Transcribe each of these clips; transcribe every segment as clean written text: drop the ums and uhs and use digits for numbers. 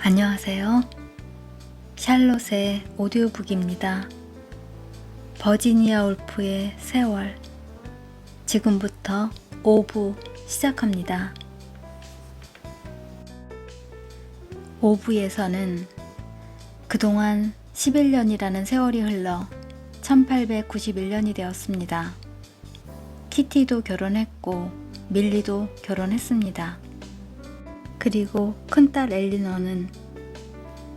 안녕하세요. 샬롯의 오디오북입니다. 버지니아 울프의 세월. 지금부터 5부 시작합니다. 5부에서는 그동안 11년이라는 세월이 흘러 1891년이 되었습니다. 키티도 결혼했고 밀리도 결혼했습니다. 그리고 큰딸 엘리너는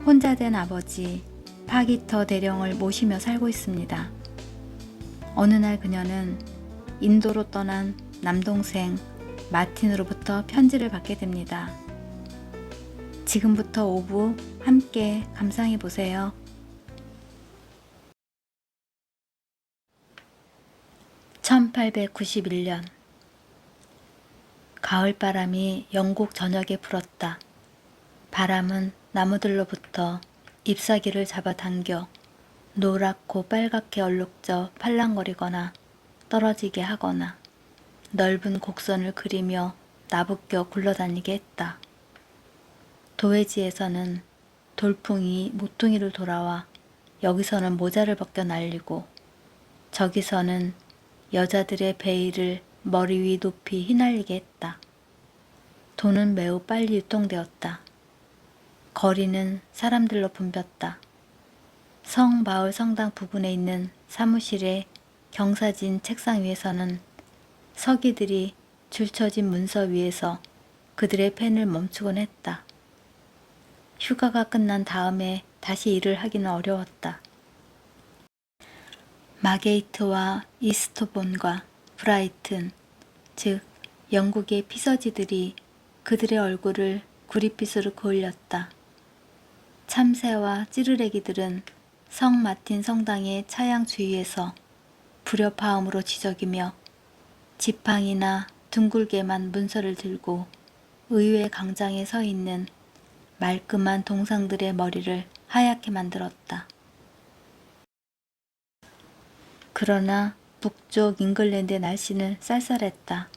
혼자 된 아버지 파기터 대령을 모시며 살고 있습니다. 어느 날 그녀는 인도로 떠난 남동생 마틴으로부터 편지를 받게 됩니다. 지금부터 5부 함께 감상해 보세요. (1891년) 가을바람이 영국 전역에 불었다. 바람은 나무들로부터 잎사귀를 잡아당겨 노랗고 빨갛게 얼룩져 팔랑거리거나 떨어지게 하거나 넓은 곡선을 그리며 나부껴 굴러다니게 했다. 도회지에서는 돌풍이 모퉁이를 돌아와 여기서는 모자를 벗겨 날리고 저기서는 여자들의 베일을 머리 위 높이 휘날리게 했다. 돈은 매우 빨리 유통되었다. 거리는 사람들로 붐볐다. 성마을 성당 부근에 있는 사무실의 경사진 책상 위에서는 서기들이 줄쳐진 문서 위에서 그들의 펜을 멈추곤 했다. 휴가가 끝난 다음에 다시 일을 하기는 어려웠다. 마게이트와 이스토본과 브라이튼, 즉 영국의 피서지들이 그들의 얼굴을 구릿빛으로 그을렸다. 참새와 찌르레기들은 성 마틴 성당의 차양 주위에서 불협화음으로 지저귀며 지팡이나 둥글게만 문서를 들고 의회 광장에 서 있는 말끔한 동상들의 머리를 하얗게 만들었다. 그러나 북쪽 잉글랜드의 날씨는 쌀쌀했다.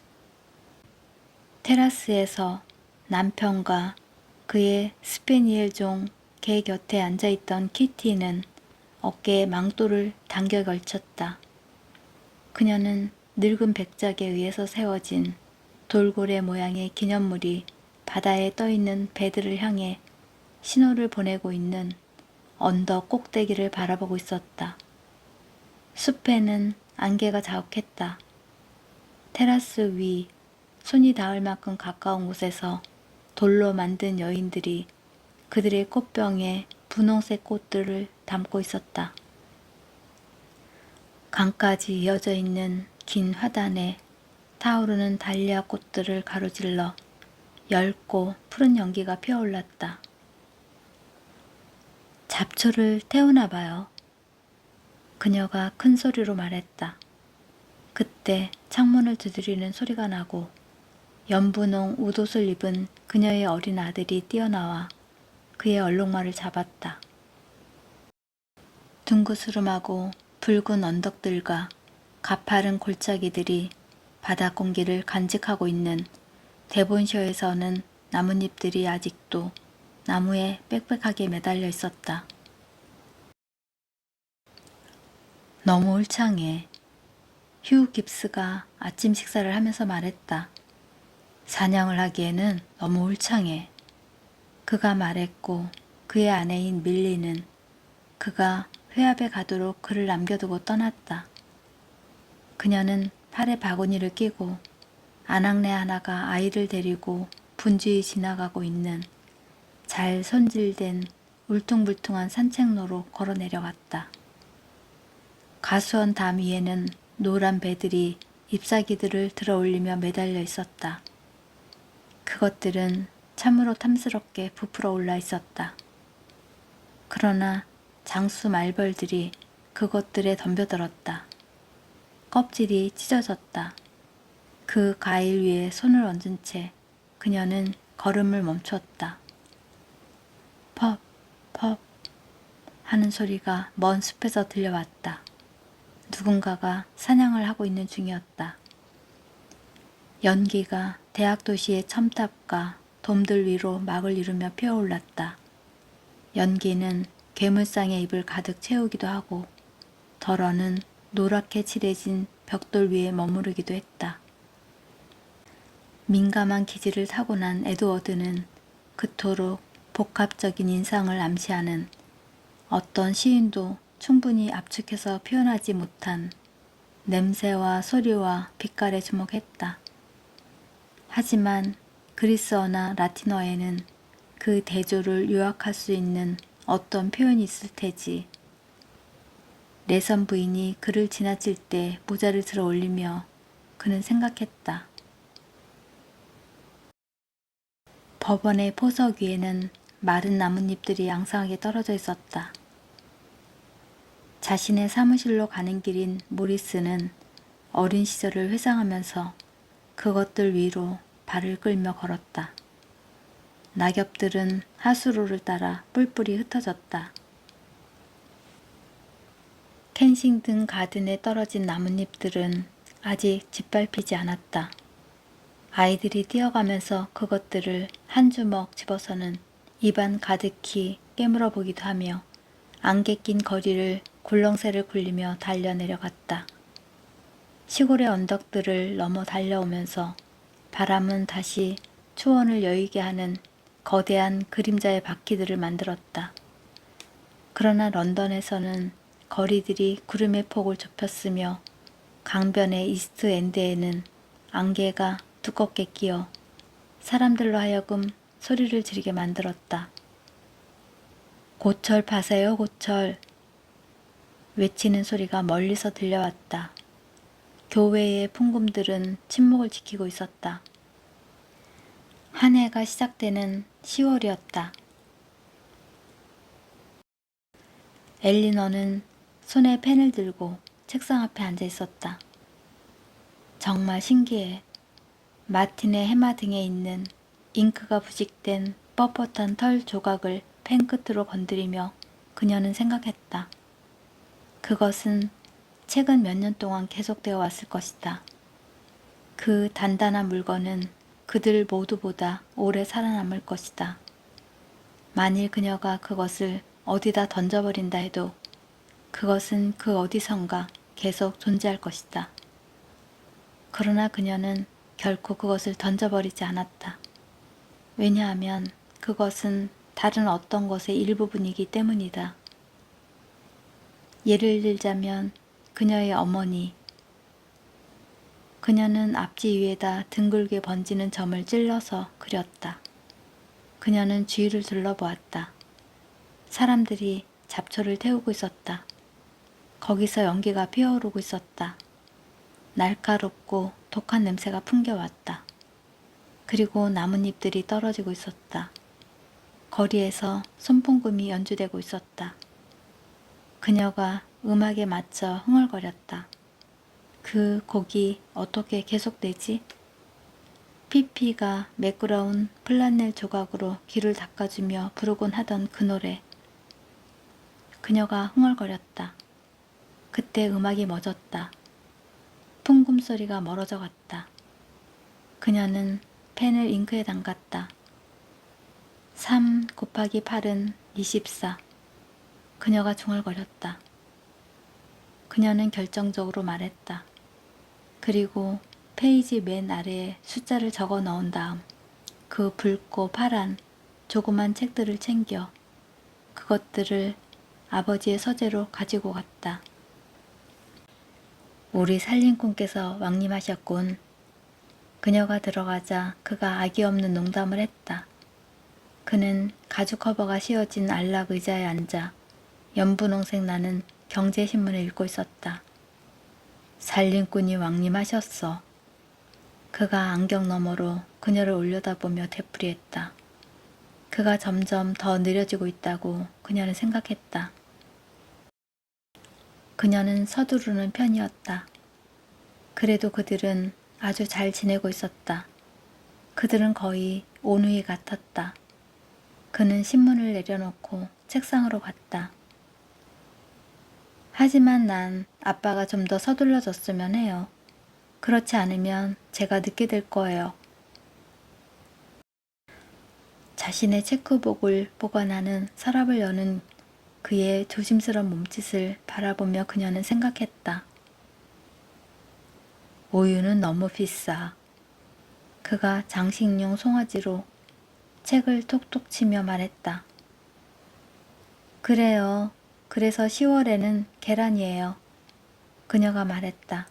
테라스에서 남편과 그의 스페니엘 종 개 곁에 앉아있던 키티는 어깨에 망토를 당겨 걸쳤다. 그녀는 늙은 백작에 의해서 세워진 돌고래 모양의 기념물이 바다에 떠있는 배들을 향해 신호를 보내고 있는 언덕 꼭대기를 바라보고 있었다. 숲에는 안개가 자욱했다. 테라스 위 손이 닿을 만큼 가까운 곳에서 돌로 만든 여인들이 그들의 꽃병에 분홍색 꽃들을 담고 있었다. 강까지 이어져 있는 긴 화단에 타오르는 달리아 꽃들을 가로질러 엷고 푸른 연기가 피어올랐다. 잡초를 태우나 봐요. 그녀가 큰 소리로 말했다. 그때 창문을 두드리는 소리가 나고 연분홍 웃옷을 입은 그녀의 어린 아들이 뛰어나와 그의 얼룩말을 잡았다. 둥그스름하고 붉은 언덕들과 가파른 골짜기들이 바다 공기를 간직하고 있는 데본셔에서는 나뭇잎들이 아직도 나무에 빽빽하게 매달려 있었다. 너무 울창해. 휴 깁스가 아침 식사를 하면서 말했다. 사냥을 하기에는 너무 울창해. 그가 말했고 그의 아내인 밀리는 그가 회합에 가도록 그를 남겨두고 떠났다. 그녀는 팔에 바구니를 끼고 아낙네 하나가 아이를 데리고 분주히 지나가고 있는 잘 손질된 울퉁불퉁한 산책로로 걸어 내려갔다. 가수원 담 위에는 노란 배들이 잎사귀들을 들어올리며 매달려 있었다. 그것들은 참으로 탐스럽게 부풀어 올라 있었다. 그러나 장수 말벌들이 그것들에 덤벼들었다. 껍질이 찢어졌다. 그 가일 위에 손을 얹은 채 그녀는 걸음을 멈췄다. 펍, 펍 하는 소리가 먼 숲에서 들려왔다. 누군가가 사냥을 하고 있는 중이었다. 연기가 대학 도시의 첨탑과 돔들 위로 막을 이루며 피어올랐다. 연기는 괴물상의 입을 가득 채우기도 하고 덜어는 노랗게 칠해진 벽돌 위에 머무르기도 했다. 민감한 기질을 타고난 에드워드는 그토록 복합적인 인상을 암시하는 어떤 시인도 충분히 압축해서 표현하지 못한 냄새와 소리와 빛깔에 주목했다. 하지만 그리스어나 라틴어에는 그 대조를 요약할 수 있는 어떤 표현이 있을 테지. 내선 부인이 그를 지나칠 때 모자를 들어 올리며 그는 생각했다. 법원의 포석 위에는 마른 나뭇잎들이 앙상하게 떨어져 있었다. 자신의 사무실로 가는 길인 모리스는 어린 시절을 회상하면서 그것들 위로 발을 끌며 걸었다. 낙엽들은 하수로를 따라 뿔뿔이 흩어졌다. 켄싱튼 가든에 떨어진 나뭇잎들은 아직 짓밟히지 않았다. 아이들이 뛰어가면서 그것들을 한 주먹 집어서는 입안 가득히 깨물어 보기도 하며 안개 낀 거리를 굴렁쇠를 굴리며 달려 내려갔다. 시골의 언덕들을 넘어 달려오면서 바람은 다시 초원을 여의게 하는 거대한 그림자의 바퀴들을 만들었다. 그러나 런던에서는 거리들이 구름의 폭을 좁혔으며 강변의 이스트 엔드에는 안개가 두껍게 끼어 사람들로 하여금 소리를 지르게 만들었다. 고철 파세요, 고철. 외치는 소리가 멀리서 들려왔다. 교외의 풍금들은 침묵을 지키고 있었다. 한 해가 시작되는 10월이었다. 엘리너는 손에 펜을 들고 책상 앞에 앉아 있었다. 정말 신기해. 마틴의 해마 등에 있는 잉크가 부식된 뻣뻣한 털 조각을 펜 끝으로 건드리며 그녀는 생각했다. 그것은 최근 몇 년 동안 계속되어 왔을 것이다. 그 단단한 물건은 그들 모두보다 오래 살아남을 것이다. 만일 그녀가 그것을 어디다 던져버린다 해도 그것은 그 어디선가 계속 존재할 것이다. 그러나 그녀는 결코 그것을 던져버리지 않았다. 왜냐하면 그것은 다른 어떤 것의 일부분이기 때문이다. 예를 들자면 그녀의 어머니. 그녀는 앞지 위에다 둥글게 번지는 점을 찔러서 그렸다. 그녀는 주위를 둘러보았다. 사람들이 잡초를 태우고 있었다. 거기서 연기가 피어오르고 있었다. 날카롭고 독한 냄새가 풍겨왔다. 그리고 나뭇잎들이 떨어지고 있었다. 거리에서 손풍금이 연주되고 있었다. 그녀가 음악에 맞춰 흥얼거렸다. 그 곡이 어떻게 계속되지? 피피가 매끄러운 플란넬 조각으로 귀를 닦아주며 부르곤 하던 그 노래. 그녀가 흥얼거렸다. 그때 음악이 멎었다. 풍금 소리가 멀어져 갔다. 그녀는 펜을 잉크에 담갔다. 3 곱하기 8은 24. 그녀가 중얼거렸다. 그녀는 결정적으로 말했다. 그리고 페이지 맨 아래에 숫자를 적어 넣은 다음 그 붉고 파란 조그만 책들을 챙겨 그것들을 아버지의 서재로 가지고 갔다. 우리 살림꾼께서 왕림하셨군. 그녀가 들어가자 그가 악의 없는 농담을 했다. 그는 가죽 커버가 씌워진 안락 의자에 앉아 연분홍색 나는 경제신문을 읽고 있었다. 살림꾼이 왕림하셨어. 그가 안경 너머로 그녀를 올려다보며 되풀이했다. 그가 점점 더 느려지고 있다고 그녀는 생각했다. 그녀는 서두르는 편이었다. 그래도 그들은 아주 잘 지내고 있었다. 그들은 거의 온누이 같았다. 그는 신문을 내려놓고 책상으로 갔다. 하지만 난 아빠가 좀 더 서둘러줬으면 해요. 그렇지 않으면 제가 늦게 될 거예요. 자신의 체크복을 보관하는 서랍을 여는 그의 조심스러운 몸짓을 바라보며 그녀는 생각했다. 우유는 너무 비싸. 그가 장식용 송아지로 책을 톡톡 치며 말했다. 그래요. 그래서 10월에는 계란이에요. 그녀가 말했다.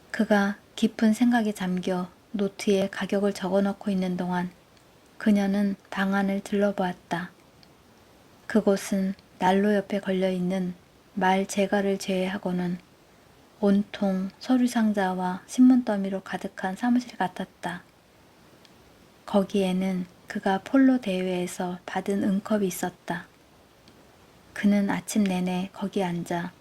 그가 깊은 생각에 잠겨 노트에 가격을 적어놓고 있는 동안 그녀는 방 안을 둘러보았다. 그곳은 난로 옆에 걸려있는 말 제가를 제외하고는 온통 서류 상자와 신문 더미로 가득한 사무실 같았다. 거기에는 그가 폴로 대회에서 받은 은컵이 있었다. 그는 아침 내내 거기 앉아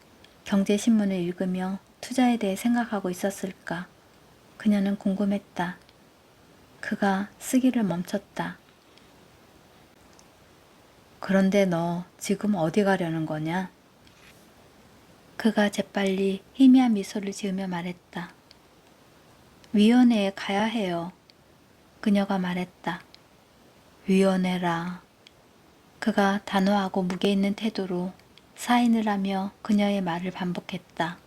경제신문을 읽으며 투자에 대해 생각하고 있었을까? 그녀는 궁금했다. 그가 쓰기를 멈췄다. 그런데 너 지금 어디 가려는 거냐? 그가 재빨리 희미한 미소를 지으며 말했다. 위원회에 가야 해요. 그녀가 말했다. 위원회라. 그가 단호하고 무게 있는 태도로 사인을 하며 그녀의 말을 반복했다.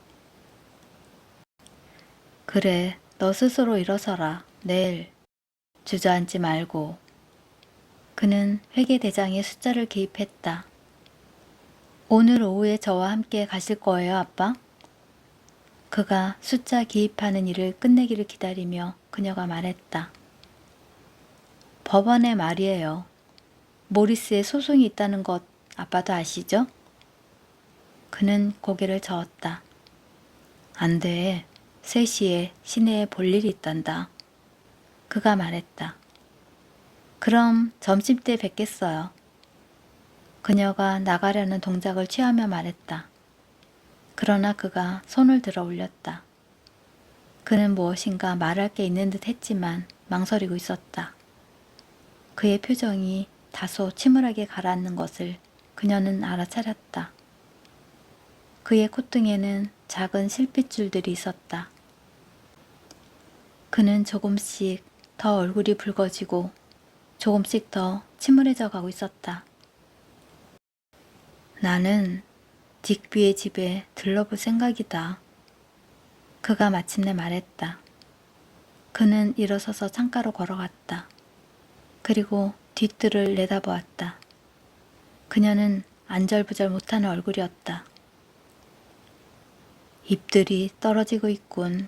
그래, 너 스스로 일어서라. 내일. 주저앉지 말고. 그는 회계대장에 숫자를 기입했다. 오늘 오후에 저와 함께 가실 거예요, 아빠? 그가 숫자 기입하는 일을 끝내기를 기다리며 그녀가 말했다. 법원의 말이에요. 모리스의 소송이 있다는 것 아빠도 아시죠? 그는 고개를 저었다. 안 돼. 3시에 시내에 볼 일이 있단다. 그가 말했다. 그럼 점심때 뵙겠어요. 그녀가 나가려는 동작을 취하며 말했다. 그러나 그가 손을 들어 올렸다. 그는 무엇인가 말할 게 있는 듯 했지만 망설이고 있었다. 그의 표정이 다소 침울하게 가라앉는 것을 그녀는 알아차렸다. 그의 콧등에는 작은 실핏줄들이 있었다. 그는 조금씩 더 얼굴이 붉어지고 조금씩 더 침울해져 가고 있었다. 나는 딕비의 집에 들러볼 생각이다. 그가 마침내 말했다. 그는 일어서서 창가로 걸어갔다. 그리고 뒷뜰을 내다보았다. 그녀는 안절부절 못하는 얼굴이었다. 잎들이 떨어지고 있군.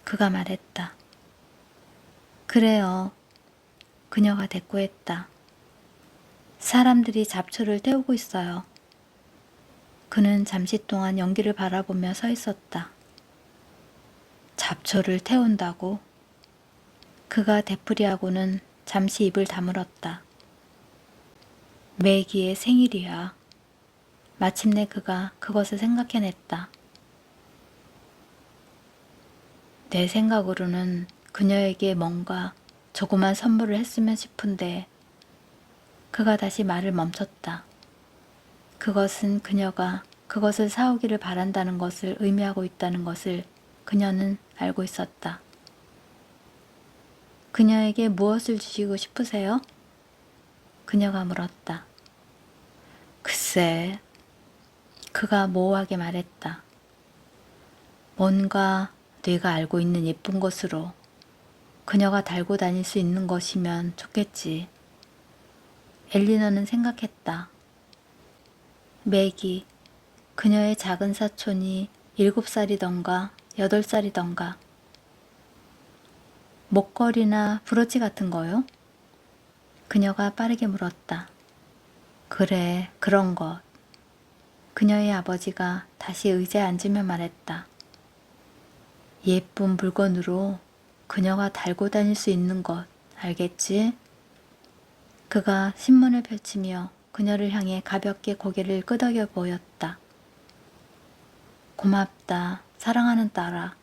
그가 말했다. 그래요. 그녀가 대꾸했다. 사람들이 잡초를 태우고 있어요. 그는 잠시 동안 연기를 바라보며 서 있었다. 잡초를 태운다고? 그가 되풀이하고는 잠시 입을 다물었다. 매기의 생일이야. 마침내 그가 그것을 생각해냈다. 내 생각으로는 그녀에게 뭔가 조그만 선물을 했으면 싶은데 그가 다시 말을 멈췄다. 그것은 그녀가 그것을 사오기를 바란다는 것을 의미하고 있다는 것을 그녀는 알고 있었다. 그녀에게 무엇을 주시고 싶으세요? 그녀가 물었다. 글쎄, 그가 모호하게 말했다. 뭔가 네가 알고 있는 예쁜 것으로 그녀가 달고 다닐 수 있는 것이면 좋겠지. 엘리너는 생각했다. 매기, 그녀의 작은 사촌이 7살이던가 8살이던가. 목걸이나 브로치 같은 거요? 그녀가 빠르게 물었다. 그래, 그런 것. 그녀의 아버지가 다시 의자에 앉으며 말했다. 예쁜 물건으로 그녀가 달고 다닐 수 있는 것, 알겠지? 그가 신문을 펼치며 그녀를 향해 가볍게 고개를 끄덕여 보였다. 고맙다, 사랑하는 딸아.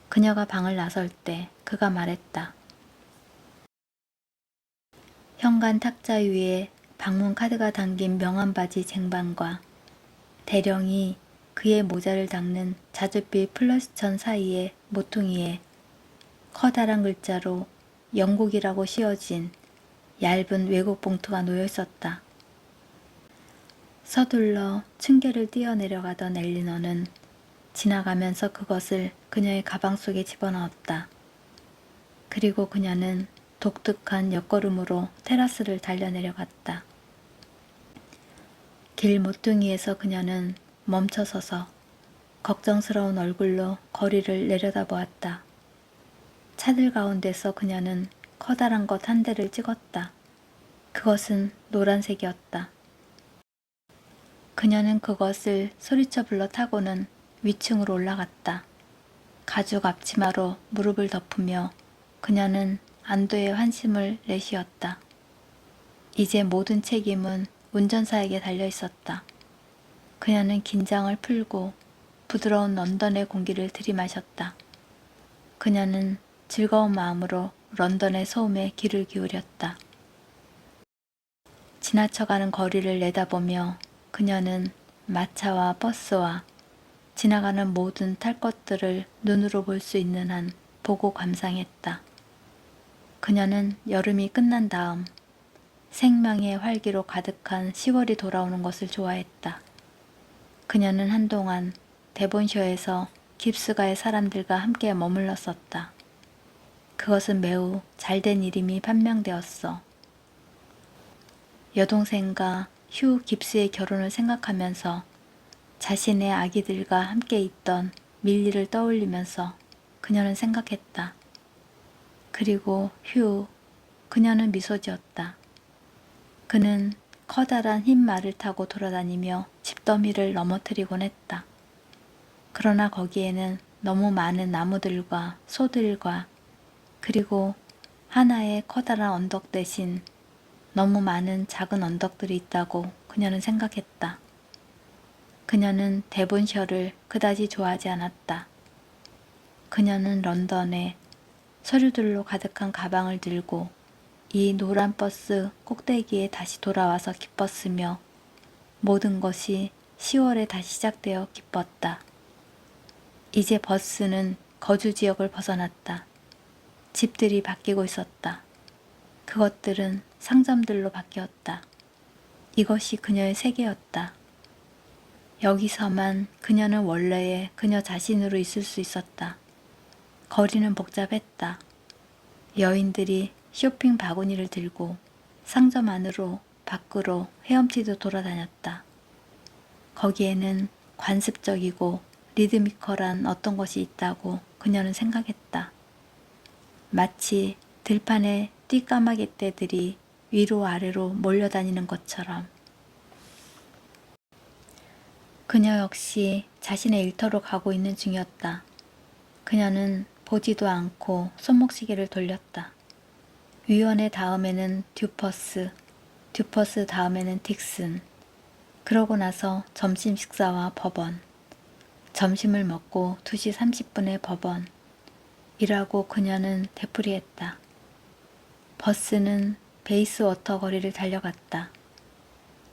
그녀가 방을 나설 때 그가 말했다. 현관 탁자 위에 방문 카드가 담긴 명함 바지 쟁반과 대령이 그의 모자를 닦는 자줏빛 플러스천 사이의 모퉁이에 커다란 글자로 영국이라고 씌어진 얇은 외국 봉투가 놓여 있었다. 서둘러 층계를 뛰어내려가던 엘리너는 지나가면서 그것을 그녀의 가방 속에 집어넣었다. 그리고 그녀는 독특한 옆걸음으로 테라스를 달려내려갔다. 길 모퉁이에서 그녀는 멈춰서서 걱정스러운 얼굴로 거리를 내려다보았다. 차들 가운데서 그녀는 커다란 것 한 대를 찍었다. 그것은 노란색이었다. 그녀는 그것을 소리쳐 불러 타고는 위층으로 올라갔다. 가죽 앞치마로 무릎을 덮으며 그녀는 안도의 환심을 내쉬었다. 이제 모든 책임은 운전사에게 달려 있었다. 그녀는 긴장을 풀고 부드러운 런던의 공기를 들이마셨다. 그녀는 즐거운 마음으로 런던의 소음에 귀를 기울였다. 지나쳐가는 거리를 내다보며 그녀는 마차와 버스와 지나가는 모든 탈 것들을 눈으로 볼 수 있는 한 보고 감상했다. 그녀는 여름이 끝난 다음 생명의 활기로 가득한 10월이 돌아오는 것을 좋아했다. 그녀는 한동안 데본셔에서 깁스가의 사람들과 함께 머물렀었다. 그것은 매우 잘된 일임이 판명되었어. 여동생과 휴 깁스의 결혼을 생각하면서 자신의 아기들과 함께 있던 밀리를 떠올리면서 그녀는 생각했다. 그리고 그녀는 미소 지었다. 그는 커다란 흰 말을 타고 돌아다니며 집더미를 넘어뜨리곤 했다. 그러나 거기에는 너무 많은 나무들과 소들과 그리고 하나의 커다란 언덕 대신 너무 많은 작은 언덕들이 있다고 그녀는 생각했다. 그녀는 데본셔를 그다지 좋아하지 않았다. 그녀는 런던에 서류들로 가득한 가방을 들고 이 노란 버스 꼭대기에 다시 돌아와서 기뻤으며 모든 것이 10월에 다시 시작되어 기뻤다. 이제 버스는 거주 지역을 벗어났다. 집들이 바뀌고 있었다. 그것들은 상점들로 바뀌었다. 이것이 그녀의 세계였다. 여기서만 그녀는 원래의 그녀 자신으로 있을 수 있었다. 거리는 복잡했다. 여인들이 쇼핑 바구니를 들고 상점 안으로 밖으로 헤엄치듯 돌아다녔다. 거기에는 관습적이고 리드미컬한 어떤 것이 있다고 그녀는 생각했다. 마치 들판의 띠까마귀 떼들이 위로 아래로 몰려다니는 것처럼. 그녀 역시 자신의 일터로 가고 있는 중이었다. 그녀는 보지도 않고 손목시계를 돌렸다. 위원회 다음에는 듀퍼스 다음에는 딕슨, 그러고 나서 점심 식사와 법원, 점심을 먹고 2시 30분에 법원, 이라고 그녀는 되풀이했다. 버스는 베이스워터 거리를 달려갔다.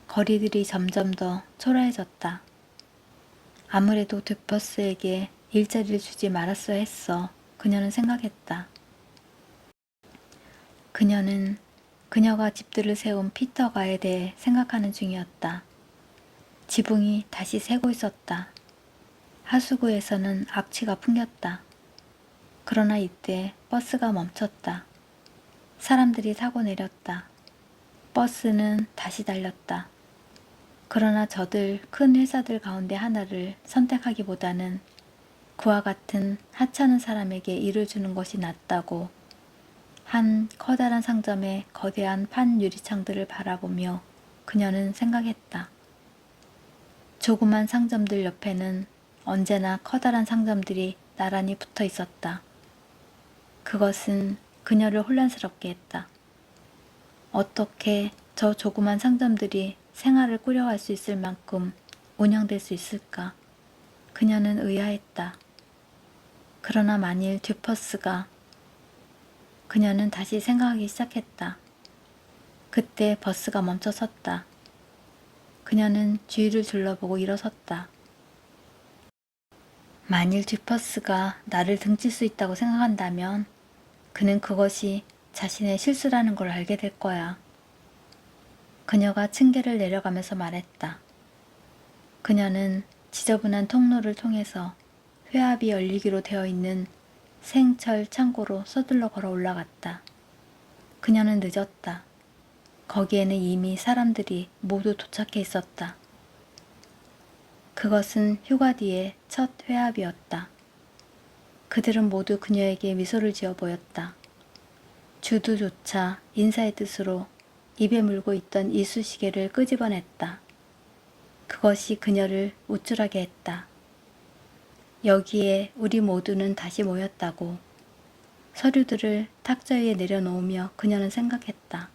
거리들이 점점 더 초라해졌다. 아무래도 듀퍼스에게 일자리를 주지 말았어야 했어. 그녀는 생각했다. 그녀는 그녀가 집들을 세운 피터가에 대해 생각하는 중이었다. 지붕이 다시 새고 있었다. 하수구에서는 악취가 풍겼다. 그러나 이때 버스가 멈췄다. 사람들이 타고 내렸다. 버스는 다시 달렸다. 그러나 저들 큰 회사들 가운데 하나를 선택하기보다는 그와 같은 하찮은 사람에게 일을 주는 것이 낫다고 한 커다란 상점의 거대한 판 유리창들을 바라보며 그녀는 생각했다. 조그만 상점들 옆에는 언제나 커다란 상점들이 나란히 붙어 있었다. 그것은 그녀를 혼란스럽게 했다. 어떻게 저 조그만 상점들이 생활을 꾸려갈 수 있을 만큼 운영될 수 있을까? 그녀는 의아했다. 그러나 만일 듀퍼스가 그녀는 다시 생각하기 시작했다. 그때 버스가 멈춰 섰다. 그녀는 주위를 둘러보고 일어섰다. 만일 듀퍼스가 나를 등칠 수 있다고 생각한다면 그는 그것이 자신의 실수라는 걸 알게 될 거야. 그녀가 층계를 내려가면서 말했다. 그녀는 지저분한 통로를 통해서 회합이 열리기로 되어 있는 생철 창고로 서둘러 걸어 올라갔다. 그녀는 늦었다. 거기에는 이미 사람들이 모두 도착해 있었다. 그것은 휴가 뒤의 첫 회합이었다. 그들은 모두 그녀에게 미소를 지어 보였다. 주두조차 인사의 뜻으로 입에 물고 있던 이쑤시개를 끄집어냈다. 그것이 그녀를 우쭐하게 했다. 여기에 우리 모두는 다시 모였다고. 서류들을 탁자 위에 내려놓으며 그녀는 생각했다.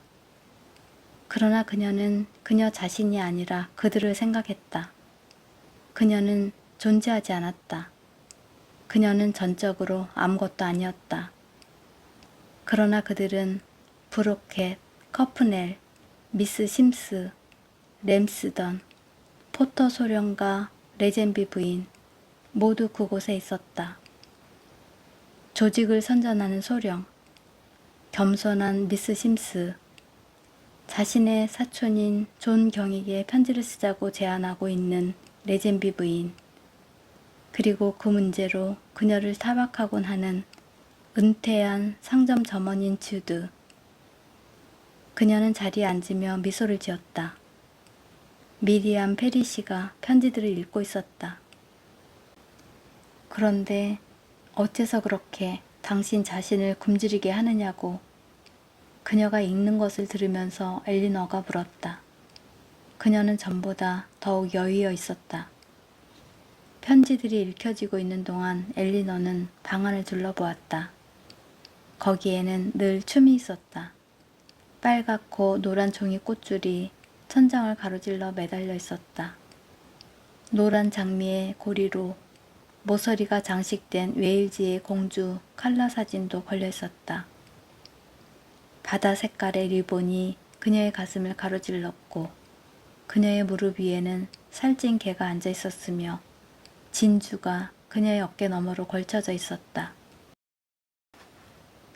그러나 그녀는 그녀 자신이 아니라 그들을 생각했다. 그녀는 존재하지 않았다. 그녀는 전적으로 아무것도 아니었다. 그러나 그들은 브로켓, 커프넬, 미스 심스, 램스던, 포터 소령과 레젠비 부인 모두 그곳에 있었다. 조직을 선전하는 소령, 겸손한 미스 심스, 자신의 사촌인 존 경에게 편지를 쓰자고 제안하고 있는 레젠비 부인, 그리고 그 문제로 그녀를 타박하곤 하는 은퇴한 상점 점원인 주드. 그녀는 자리에 앉으며 미소를 지었다. 미리암 페리시가 편지들을 읽고 있었다. 그런데 어째서 그렇게 당신 자신을 굶주리게 하느냐고 그녀가 읽는 것을 들으면서 엘리너가 물었다. 그녀는 전보다 더욱 여유어 있었다. 편지들이 읽혀지고 있는 동안 엘리너는 방 안을 둘러보았다. 거기에는 늘 춤이 있었다. 빨갛고 노란 종이 꽃줄이 천장을 가로질러 매달려 있었다. 노란 장미의 고리로 모서리가 장식된 웨일즈의 공주 칼라 사진도 걸려 있었다. 바다 색깔의 리본이 그녀의 가슴을 가로질렀고 그녀의 무릎 위에는 살찐 개가 앉아 있었으며 진주가 그녀의 어깨 너머로 걸쳐져 있었다.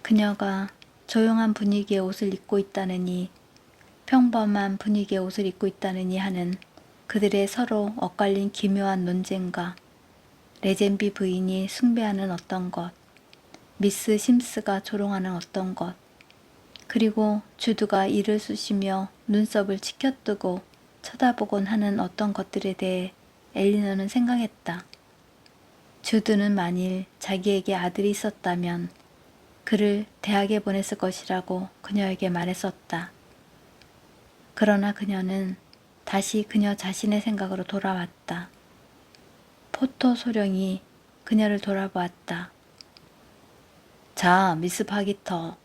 그녀가 조용한 분위기의 옷을 입고 있다느니 평범한 분위기의 옷을 입고 있다느니 하는 그들의 서로 엇갈린 기묘한 논쟁과 레젠비 부인이 숭배하는 어떤 것, 미스 심스가 조롱하는 어떤 것, 그리고 주두가 이를 쑤시며 눈썹을 치켜뜨고 쳐다보곤 하는 어떤 것들에 대해 엘리너는 생각했다. 주두는 만일 자기에게 아들이 있었다면 그를 대학에 보냈을 것이라고 그녀에게 말했었다. 그러나 그녀는 다시 그녀 자신의 생각으로 돌아왔다. 포터 소령이 그녀를 돌아보았다. 자, 미스 파기터.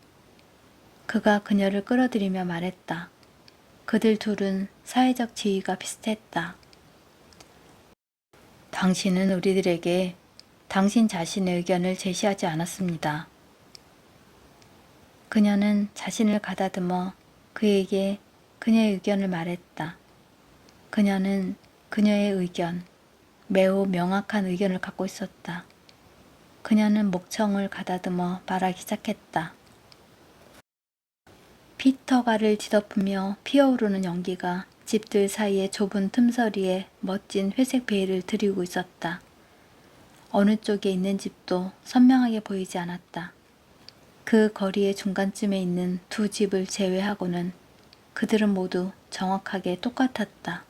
그가 그녀를 끌어들이며 말했다. 그들 둘은 사회적 지위가 비슷했다. 당신은 우리들에게 당신 자신의 의견을 제시하지 않았습니다. 그녀는 자신을 가다듬어 그에게 그녀의 의견을 말했다. 그녀는 그녀의 의견, 매우 명확한 의견을 갖고 있었다. 그녀는 목청을 가다듬어 말하기 시작했다. 피터가를 뒤덮으며 피어오르는 연기가 집들 사이의 좁은 틈서리에 멋진 회색 베일을 드리고 있었다. 어느 쪽에 있는 집도 선명하게 보이지 않았다. 그 거리의 중간쯤에 있는 두 집을 제외하고는 그들은 모두 정확하게 똑같았다.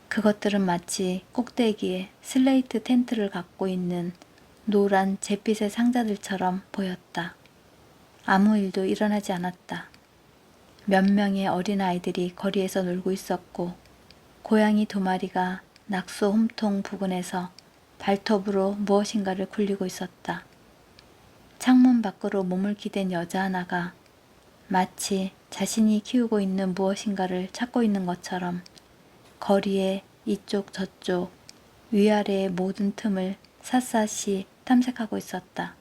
그것들은 마치 꼭대기에 슬레이트 텐트를 갖고 있는 노란 잿빛의 상자들처럼 보였다. 아무 일도 일어나지 않았다. 몇 명의 어린아이들이 거리에서 놀고 있었고 고양이 2마리가 낙소 홈통 부근에서 발톱으로 무엇인가를 굴리고 있었다. 창문 밖으로 몸을 기댄 여자 하나가 마치 자신이 키우고 있는 무엇인가를 찾고 있는 것처럼 거리의 이쪽 저쪽 위아래의 모든 틈을 샅샅이 탐색하고 있었다.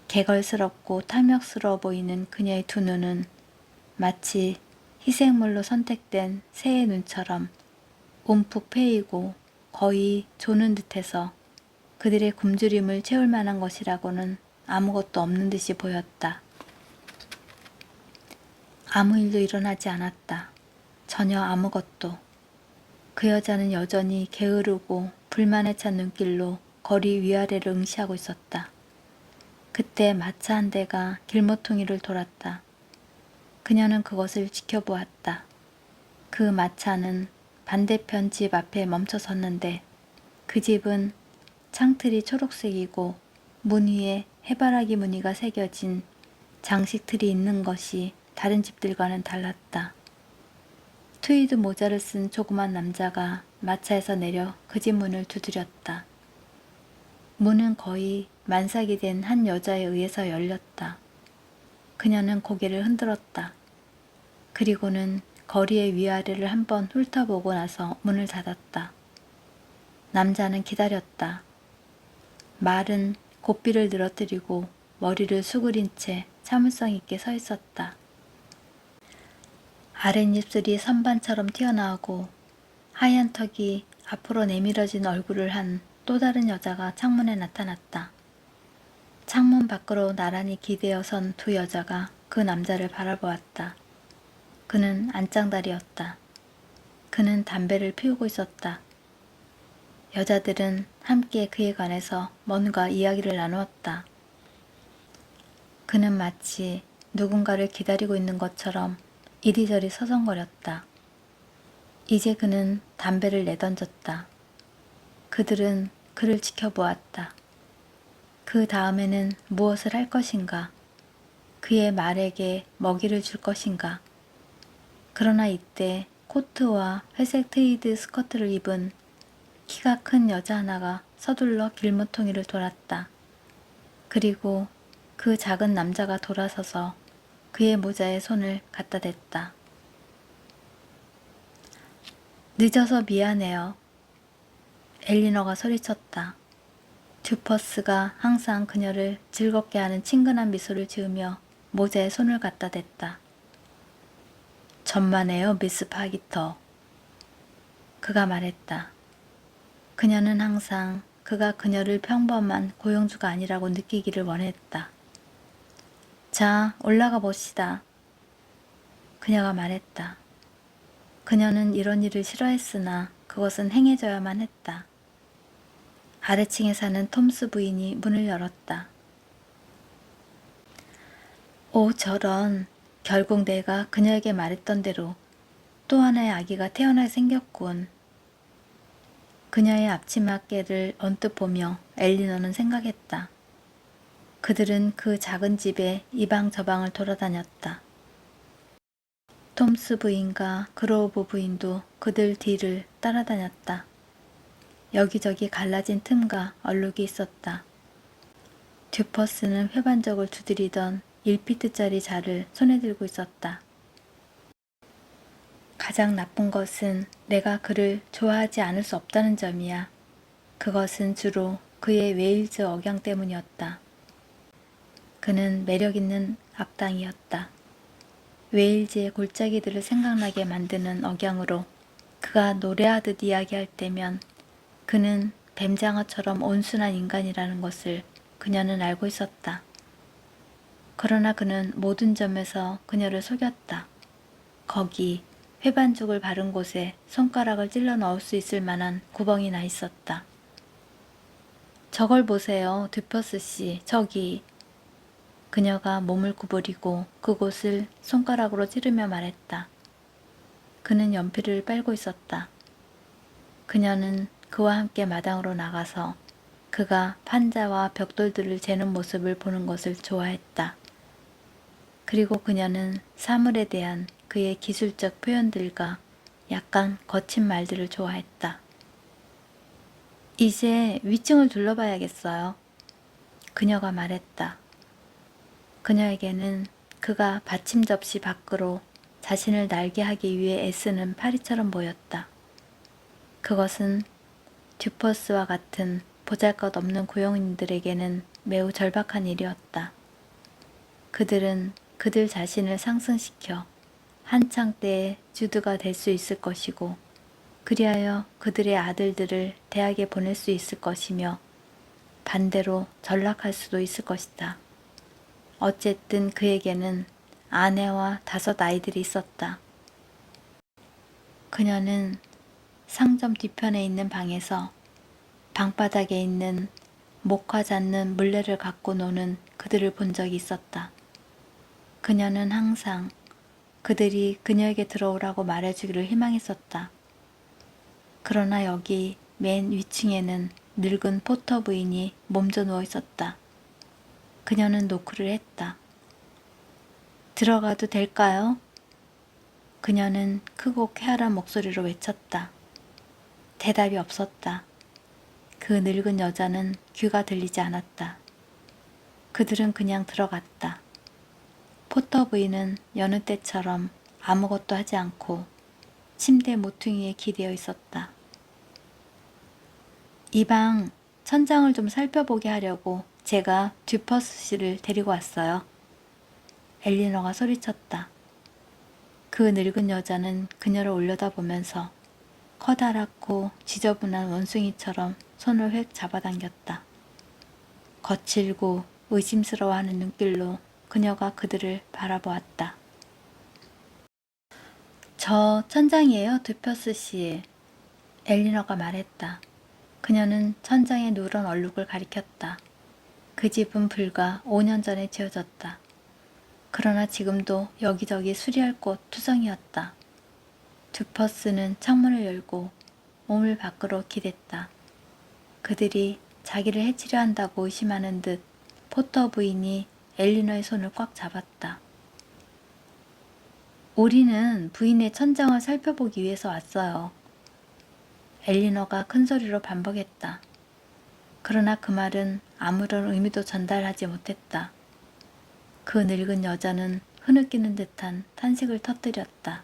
개걸스럽고 탐욕스러워 보이는 그녀의 두 눈은 마치 희생물로 선택된 새의 눈처럼 움푹 패이고 거의 조는 듯해서 그들의 굶주림을 채울 만한 것이라고는 아무것도 없는 듯이 보였다. 아무 일도 일어나지 않았다. 전혀 아무것도. 그 여자는 여전히 게으르고 불만에 찬 눈길로 거리 위아래를 응시하고 있었다. 그때 마차 한 대가 길모퉁이를 돌았다. 그녀는 그것을 지켜보았다. 그 마차는 반대편 집 앞에 멈춰 섰는데 그 집은 창틀이 초록색이고 문 위에 해바라기 무늬가 새겨진 장식틀이 있는 것이 다른 집들과는 달랐다. 트위드 모자를 쓴 조그만 남자가 마차에서 내려 그 집 문을 두드렸다. 문은 거의 만삭이 된 한 여자에 의해서 열렸다. 그녀는 고개를 흔들었다. 그리고는 거리의 위아래를 한번 훑어보고 나서 문을 닫았다. 남자는 기다렸다. 말은 고삐를 늘어뜨리고 머리를 수그린 채 참을성 있게 서 있었다. 아랫입술이 선반처럼 튀어나오고 하얀 턱이 앞으로 내밀어진 얼굴을 한 또 다른 여자가 창문에 나타났다. 창문 밖으로 나란히 기대어 선 두 여자가 그 남자를 바라보았다. 그는 안짱다리였다. 그는 담배를 피우고 있었다. 여자들은 함께 그에 관해서 뭔가 이야기를 나누었다. 그는 마치 누군가를 기다리고 있는 것처럼 이리저리 서성거렸다. 이제 그는 담배를 내던졌다. 그들은 그를 지켜보았다. 그 다음에는 무엇을 할 것인가? 그의 말에게 먹이를 줄 것인가? 그러나 이때 코트와 회색 트위드 스커트를 입은 키가 큰 여자 하나가 서둘러 길모퉁이를 돌았다. 그리고 그 작은 남자가 돌아서서 그의 모자에 손을 갖다 댔다. 늦어서 미안해요. 엘리너가 소리쳤다. 듀퍼스가 항상 그녀를 즐겁게 하는 친근한 미소를 지으며 모자에 손을 갖다 댔다. 천만에요, 미스 파기터. 그가 말했다. 그녀는 항상 그가 그녀를 평범한 고용주가 아니라고 느끼기를 원했다. 자, 올라가 봅시다. 그녀가 말했다. 그녀는 이런 일을 싫어했으나 그것은 행해져야만 했다. 아래층에 사는 톰스 부인이 문을 열었다. 오, 저런. 결국 내가 그녀에게 말했던 대로 또 하나의 아기가 태어나게 생겼군. 그녀의 앞치마깨를 언뜻 보며 엘리너는 생각했다. 그들은 그 작은 집에 이방 저방을 돌아다녔다. 톰스 부인과 그로우브 부인도 그들 뒤를 따라다녔다. 여기저기 갈라진 틈과 얼룩이 있었다. 듀퍼스는 회반적을 두드리던 1피트짜리 자를 손에 들고 있었다. 가장 나쁜 것은 내가 그를 좋아하지 않을 수 없다는 점이야. 그것은 주로 그의 웨일즈 억양 때문이었다. 그는 매력있는 악당이었다. 웨일즈의 골짜기들을 생각나게 만드는 억양으로 그가 노래하듯 이야기할 때면 그는 뱀장어처럼 온순한 인간이라는 것을 그녀는 알고 있었다. 그러나 그는 모든 점에서 그녀를 속였다. 거기 회반죽을 바른 곳에 손가락을 찔러 넣을 수 있을 만한 구멍이 나 있었다. 저걸 보세요, 듀퍼스 씨, 저기. 그녀가 몸을 구부리고 그곳을 손가락으로 찌르며 말했다. 그는 연필을 빨고 있었다. 그녀는 그와 함께 마당으로 나가서 그가 판자와 벽돌들을 재는 모습을 보는 것을 좋아했다. 그리고 그녀는 사물에 대한 그의 기술적 표현들과 약간 거친 말들을 좋아했다. 이제 위층을 둘러봐야겠어요. 그녀가 말했다. 그녀에게는 그가 받침 접시 밖으로 자신을 날게 하기 위해 애쓰는 파리처럼 보였다. 그것은 듀퍼스와 같은 보잘것없는 고용인들에게는 매우 절박한 일이었다. 그들은 그들 자신을 상승시켜 한창 때의 주드가 될 수 있을 것이고 그리하여 그들의 아들들을 대학에 보낼 수 있을 것이며 반대로 전락할 수도 있을 것이다. 어쨌든 그에게는 아내와 5 아이들이 있었다. 그녀는 상점 뒤편에 있는 방에서 방바닥에 있는 목화 잡는 물레를 갖고 노는 그들을 본 적이 있었다. 그녀는 항상 그들이 그녀에게 들어오라고 말해주기를 희망했었다. 그러나 여기 맨 위층에는 늙은 포터 부인이 몸져 누워 있었다. 그녀는 노크를 했다. 들어가도 될까요? 그녀는 크고 쾌활한 목소리로 외쳤다. 대답이 없었다. 그 늙은 여자는 귀가 들리지 않았다. 그들은 그냥 들어갔다. 포터 부인은 여느 때처럼 아무것도 하지 않고 침대 모퉁이에 기대어 있었다. 이 방 천장을 좀 살펴보게 하려고 제가 듀퍼스 씨를 데리고 왔어요. 엘리너가 소리쳤다. 그 늙은 여자는 그녀를 올려다보면서 커다랗고 지저분한 원숭이처럼 손을 획 잡아당겼다. 거칠고 의심스러워하는 눈길로 그녀가 그들을 바라보았다. 저 천장이에요, 듀퍼스 씨. 엘리너가 말했다. 그녀는 천장의 누런 얼룩을 가리켰다. 그 집은 불과 5년 전에 지어졌다. 그러나 지금도 여기저기 수리할 곳 투성이었다. 듀퍼스는 창문을 열고 몸을 밖으로 기댔다. 그들이 자기를 해치려 한다고 의심하는 듯 포터 부인이 엘리너의 손을 꽉 잡았다. 우리는 부인의 천장을 살펴보기 위해서 왔어요. 엘리너가 큰 소리로 반복했다. 그러나 그 말은 아무런 의미도 전달하지 못했다. 그 늙은 여자는 흐느끼는 듯한 탄식을 터뜨렸다.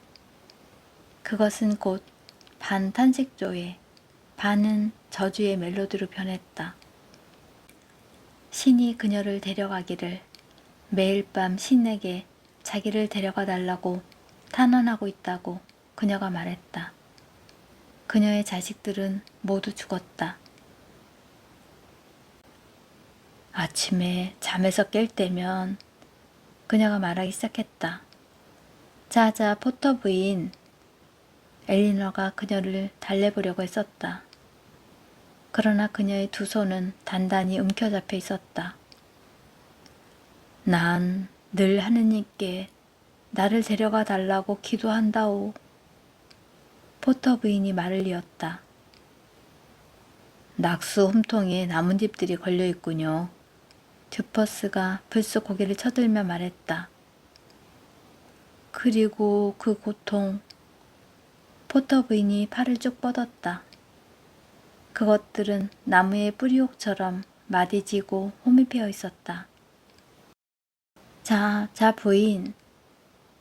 그것은 곧 반 탄식조에 반은 저주의 멜로디로 변했다. 신이 그녀를 데려가기를, 매일 밤 신에게 자기를 데려가 달라고 탄원하고 있다고 그녀가 말했다. 그녀의 자식들은 모두 죽었다. 아침에 잠에서 깰 때면 그녀가 말하기 시작했다. 자자, 포터 부인. 엘리너가 그녀를 달래보려고 했었다. 그러나 그녀의 2 손은 단단히 움켜잡혀 있었다. 난 늘 하느님께 나를 데려가 달라고 기도한다오. 포터 부인이 말을 이었다. 낙수 홈통에 나뭇잎들이 걸려 있군요. 듀퍼스가 불쑥 고개를 쳐들며 말했다. 그리고 그 고통. 포터 부인이 팔을 쭉 뻗었다. 그것들은 나무의 뿌리옥처럼 마디지고 홈이 패어 있었다. 자 부인.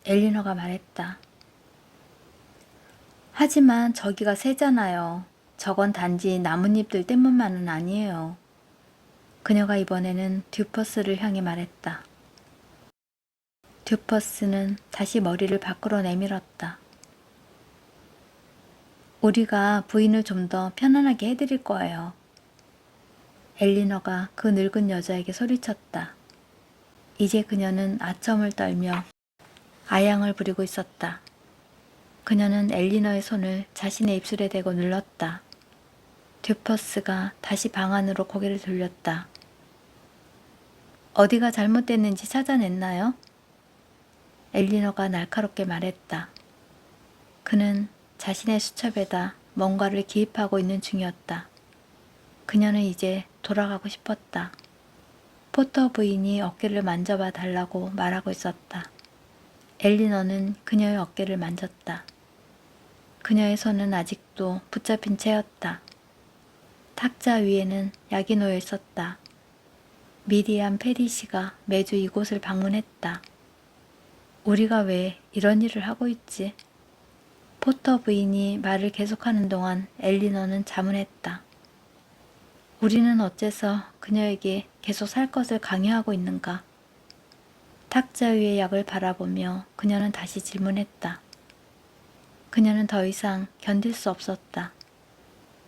엘리너가 말했다. 하지만 저기가 새잖아요. 저건 단지 나뭇잎들 때문만은 아니에요. 그녀가 이번에는 듀퍼스를 향해 말했다. 듀퍼스는 다시 머리를 밖으로 내밀었다. 우리가 부인을 좀 더 편안하게 해드릴 거예요. 엘리너가 그 늙은 여자에게 소리쳤다. 이제 그녀는 아첨을 떨며 아양을 부리고 있었다. 그녀는 엘리너의 손을 자신의 입술에 대고 눌렀다. 듀퍼스가 다시 방 안으로 고개를 돌렸다. 어디가 잘못됐는지 찾아냈나요? 엘리너가 날카롭게 말했다. 그는 자신의 수첩에다 뭔가를 기입하고 있는 중이었다. 그녀는 이제 돌아가고 싶었다. 포터 부인이 어깨를 만져봐 달라고 말하고 있었다. 엘리너는 그녀의 어깨를 만졌다. 그녀의 손은 아직도 붙잡힌 채였다. 탁자 위에는 약이 놓여 있었다. 미리암 페리시가 매주 이곳을 방문했다. 우리가 왜 이런 일을 하고 있지? 포터 부인이 말을 계속하는 동안 엘리너는 자문했다. 우리는 어째서 그녀에게 계속 살 것을 강요하고 있는가? 탁자 위의 약을 바라보며 그녀는 다시 질문했다. 그녀는 더 이상 견딜 수 없었다.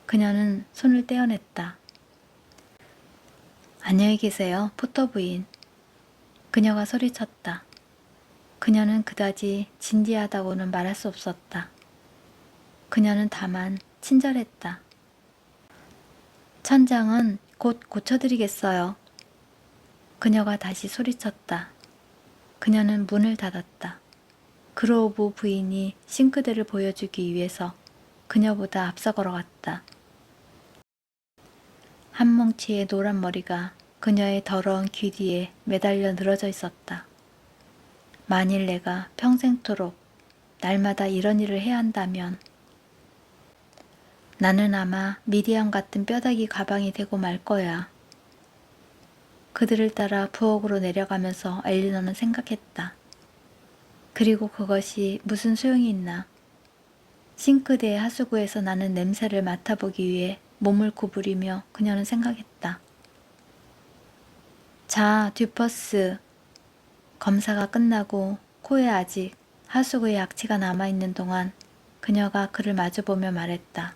그녀는 손을 떼어냈다. 안녕히 계세요, 포터 부인. 그녀가 소리쳤다. 그녀는 그다지 진지하다고는 말할 수 없었다. 그녀는 다만 친절했다. 천장은 곧 고쳐드리겠어요. 그녀가 다시 소리쳤다. 그녀는 문을 닫았다. 그로브 부인이 싱크대를 보여주기 위해서 그녀보다 앞서 걸어갔다. 한 뭉치의 노란 머리가 그녀의 더러운 귀 뒤에 매달려 늘어져 있었다. 만일 내가 평생토록 날마다 이런 일을 해야 한다면 나는 아마 미리암 같은 뼈다귀 가방이 되고 말 거야. 그들을 따라 부엌으로 내려가면서 엘리너는 생각했다. 그리고 그것이 무슨 소용이 있나. 싱크대의 하수구에서 나는 냄새를 맡아보기 위해 몸을 구부리며 그녀는 생각했다. 자, 듀퍼스. 검사가 끝나고 코에 아직 하수구의 악취가 남아있는 동안 그녀가 그를 마주보며 말했다.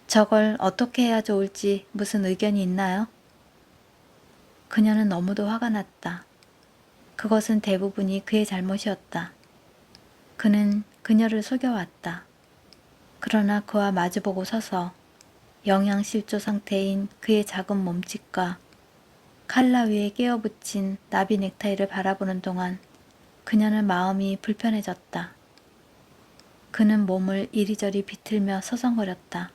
저걸 어떻게 해야 좋을지 무슨 의견이 있나요? 그녀는 너무도 화가 났다. 그것은 대부분이 그의 잘못이었다. 그는 그녀를 속여왔다. 그러나 그와 마주보고 서서 영양실조 상태인 그의 작은 몸짓과 칼라 위에 깨어붙인 나비 넥타이를 바라보는 동안 그녀는 마음이 불편해졌다. 그는 몸을 이리저리 비틀며 서성거렸다.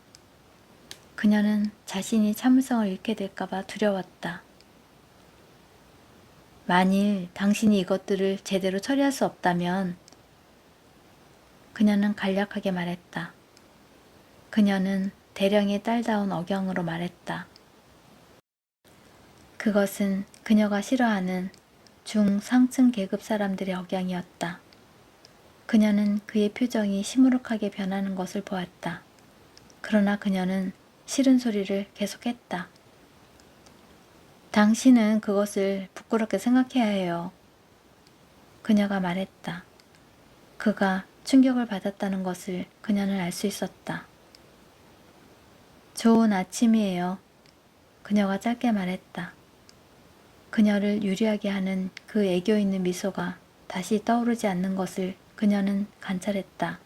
그녀는 자신이 참을성을 잃게 될까봐 두려웠다. 만일 당신이 이것들을 제대로 처리할 수 없다면 그녀는 간략하게 말했다. 그녀는 대령의 딸다운 억양으로 말했다. 그것은 그녀가 싫어하는 중상층 계급 사람들의 억양이었다. 그녀는 그의 표정이 시무룩하게 변하는 것을 보았다. 그러나 그녀는 싫은 소리를 계속했다. 당신은 그것을 부끄럽게 생각해야 해요. 그녀가 말했다. 그가 충격을 받았다는 것을 그녀는 알 수 있었다. 좋은 아침이에요. 그녀가 짧게 말했다. 그녀를 유리하게 하는 그 애교 있는 미소가 다시 떠오르지 않는 것을 그녀는 관찰했다.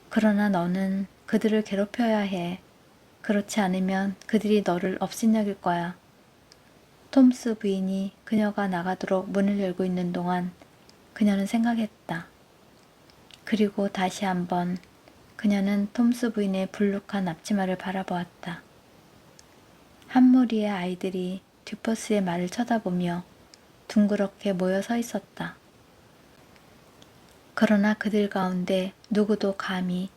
그러나 너는 그들을 괴롭혀야 해. 그렇지 않으면 그들이 너를 업신여길 거야. 톰스 부인이 그녀가 나가도록 문을 열고 있는 동안 그녀는 생각했다. 그리고 다시 한번 그녀는 톰스 부인의 불룩한 앞치마를 바라보았다. 한 무리의 아이들이 듀퍼스의 말을 쳐다보며 둥그렇게 모여 서 있었다. 그러나 그들 가운데 누구도 감히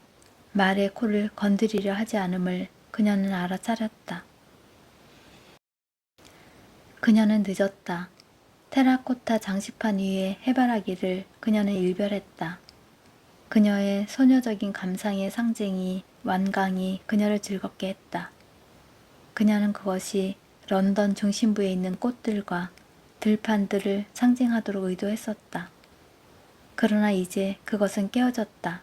말의 코를 건드리려 하지 않음을 그녀는 알아차렸다. 그녀는 늦었다. 테라코타 장식판 위의 해바라기를 그녀는 일별했다. 그녀의 소녀적인 감상의 상징이 완강히 그녀를 즐겁게 했다. 그녀는 그것이 런던 중심부에 있는 꽃들과 들판들을 상징하도록 의도했었다. 그러나 이제 그것은 깨어졌다.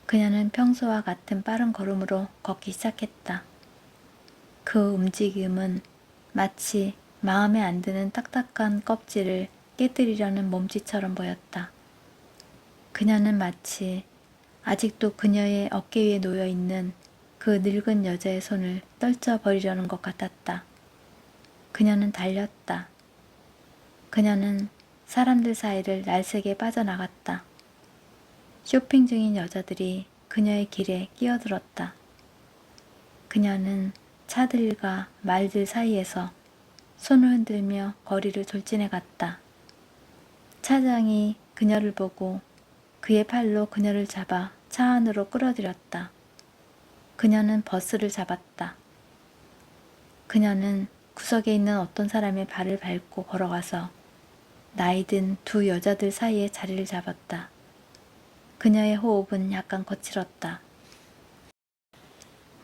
그녀는 평소와 같은 빠른 걸음으로 걷기 시작했다. 그 움직임은 마치 마음에 안 드는 딱딱한 껍질을 깨뜨리려는 몸짓처럼 보였다. 그녀는 마치 아직도 그녀의 어깨 위에 놓여있는 그 늙은 여자의 손을 떨쳐버리려는 것 같았다. 그녀는 달렸다. 그녀는 사람들 사이를 날쌔게 빠져나갔다. 쇼핑 중인 여자들이 그녀의 길에 끼어들었다. 그녀는 차들과 말들 사이에서 손을 흔들며 거리를 돌진해 갔다. 차장이 그녀를 보고 그의 팔로 그녀를 잡아 차 안으로 끌어들였다. 그녀는 버스를 잡았다. 그녀는 구석에 있는 어떤 사람의 발을 밟고 걸어가서 나이든 두 여자들 사이에 자리를 잡았다. 그녀의 호흡은 약간 거칠었다.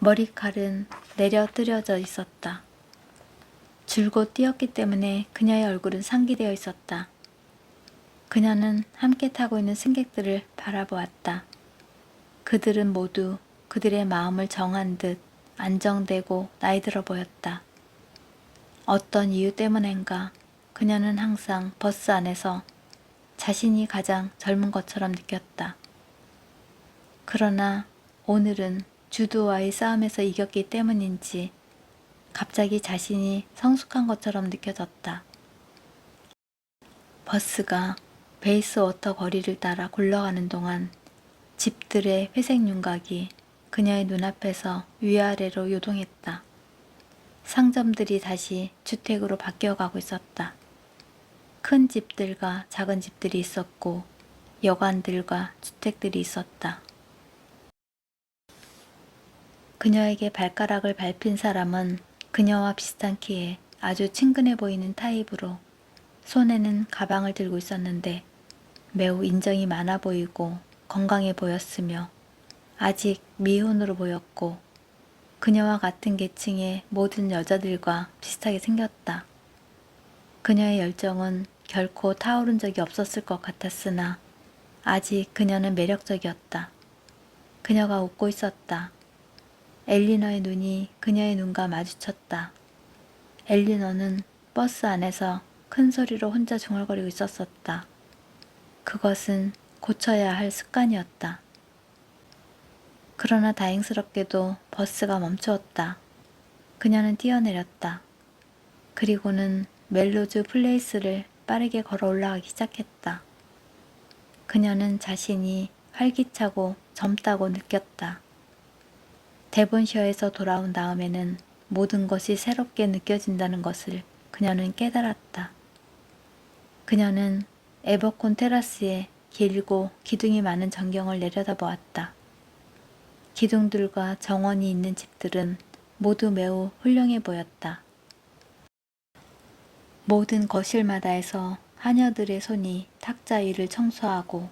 머리칼은 내려뜨려져 있었다. 줄곧 뛰었기 때문에 그녀의 얼굴은 상기되어 있었다. 그녀는 함께 타고 있는 승객들을 바라보았다. 그들은 모두 그들의 마음을 정한 듯 안정되고 나이 들어 보였다. 어떤 이유 때문인가 그녀는 항상 버스 안에서 자신이 가장 젊은 것처럼 느꼈다. 그러나 오늘은 주두와의 싸움에서 이겼기 때문인지 갑자기 자신이 성숙한 것처럼 느껴졌다. 버스가 베이스워터 거리를 따라 굴러가는 동안 집들의 회색 윤곽이 그녀의 눈앞에서 위아래로 요동했다. 상점들이 다시 주택으로 바뀌어가고 있었다. 큰 집들과 작은 집들이 있었고 여관들과 주택들이 있었다. 그녀에게 발가락을 밟힌 사람은 그녀와 비슷한 키에 아주 친근해 보이는 타입으로 손에는 가방을 들고 있었는데 매우 인정이 많아 보이고 건강해 보였으며 아직 미혼으로 보였고 그녀와 같은 계층의 모든 여자들과 비슷하게 생겼다. 그녀의 열정은 결코 타오른 적이 없었을 것 같았으나 아직 그녀는 매력적이었다. 그녀가 웃고 있었다. 엘리너의 눈이 그녀의 눈과 마주쳤다. 엘리너는 버스 안에서 큰 소리로 혼자 중얼거리고 있었었다. 그것은 고쳐야 할 습관이었다. 그러나 다행스럽게도 버스가 멈추었다. 그녀는 뛰어내렸다. 그리고는 멜로즈 플레이스를 빠르게 걸어 올라가기 시작했다. 그녀는 자신이 활기차고 젊다고 느꼈다. 데본셔에서 돌아온 다음에는 모든 것이 새롭게 느껴진다는 것을 그녀는 깨달았다. 그녀는 에버콘 테라스에 길고 기둥이 많은 전경을 내려다보았다. 기둥들과 정원이 있는 집들은 모두 매우 훌륭해 보였다. 모든 거실마다에서 하녀들의 손이 탁자 위를 청소하고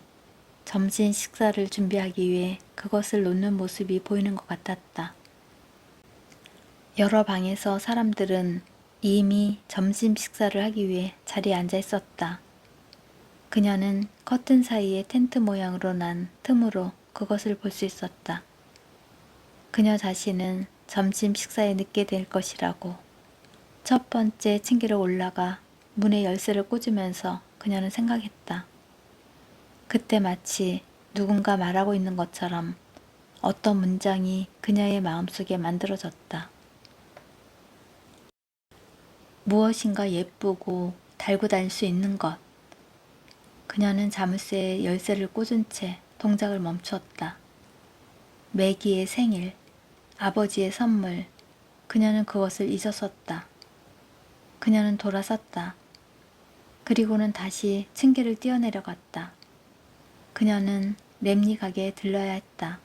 점심 식사를 준비하기 위해 그것을 놓는 모습이 보이는 것 같았다. 여러 방에서 사람들은 이미 점심 식사를 하기 위해 자리에 앉아 있었다. 그녀는 커튼 사이에 텐트 모양으로 난 틈으로 그것을 볼 수 있었다. 그녀 자신은 점심 식사에 늦게 될 것이라고 첫 번째 층계로 올라가 문에 열쇠를 꽂으면서 그녀는 생각했다. 그때 마치 누군가 말하고 있는 것처럼 어떤 문장이 그녀의 마음속에 만들어졌다. 무엇인가 예쁘고 달고 다닐 수 있는 것. 그녀는 자물쇠에 열쇠를 꽂은 채 동작을 멈추었다. 매기의 생일, 아버지의 선물, 그녀는 그것을 잊었었다. 그녀는 돌아섰다. 그리고는 다시 층계를 뛰어내려갔다. 그녀는 램니 가게에 들러야 했다.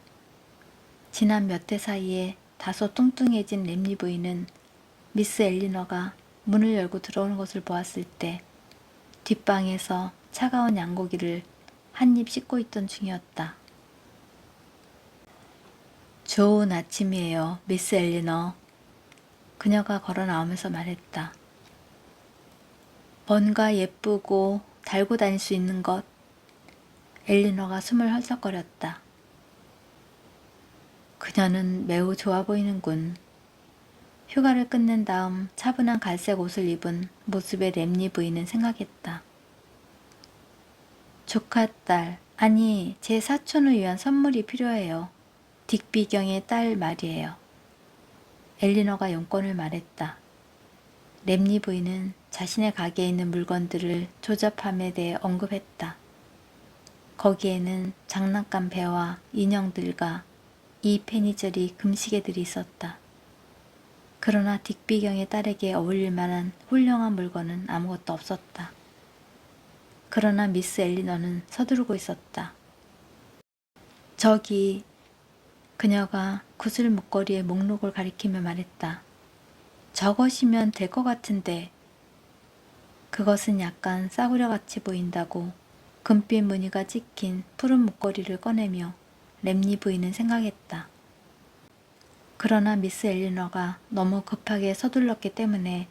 지난 몇 해 사이에 다소 뚱뚱해진 램니 부인은 미스 엘리너가 문을 열고 들어오는 것을 보았을 때 뒷방에서 차가운 양고기를 한 입 씹고 있던 중이었다. 좋은 아침이에요, 미스 엘리너. 그녀가 걸어 나오면서 말했다. 뭔가 예쁘고 달고 다닐 수 있는 것. 엘리너가 숨을 헐떡거렸다. 그녀는 매우 좋아 보이는군. 휴가를 끝낸 다음 차분한 갈색 옷을 입은 모습의 램니 부인은 생각했다. 조카딸, 아니 제 사촌을 위한 선물이 필요해요. 딕비경의 딸 말이에요. 엘리너가 용건을 말했다. 램니 부인은 자신의 가게에 있는 물건들을 조잡함에 대해 언급했다. 거기에는 장난감 배와 인형들과 이 페니저리 금시계들이 있었다. 그러나 딕비경의 딸에게 어울릴 만한 훌륭한 물건은 아무것도 없었다. 그러나 미스 엘리너는 서두르고 있었다. 저기, 그녀가 구슬 목걸이의 목록을 가리키며 말했다. 저것이면 될 것 같은데. 그것은 약간 싸구려같이 보인다고 금빛 무늬가 찍힌 푸른 목걸이를 꺼내며 램니 부인은 생각했다. 그러나 미스 엘리너가 너무 급하게 서둘렀기 때문에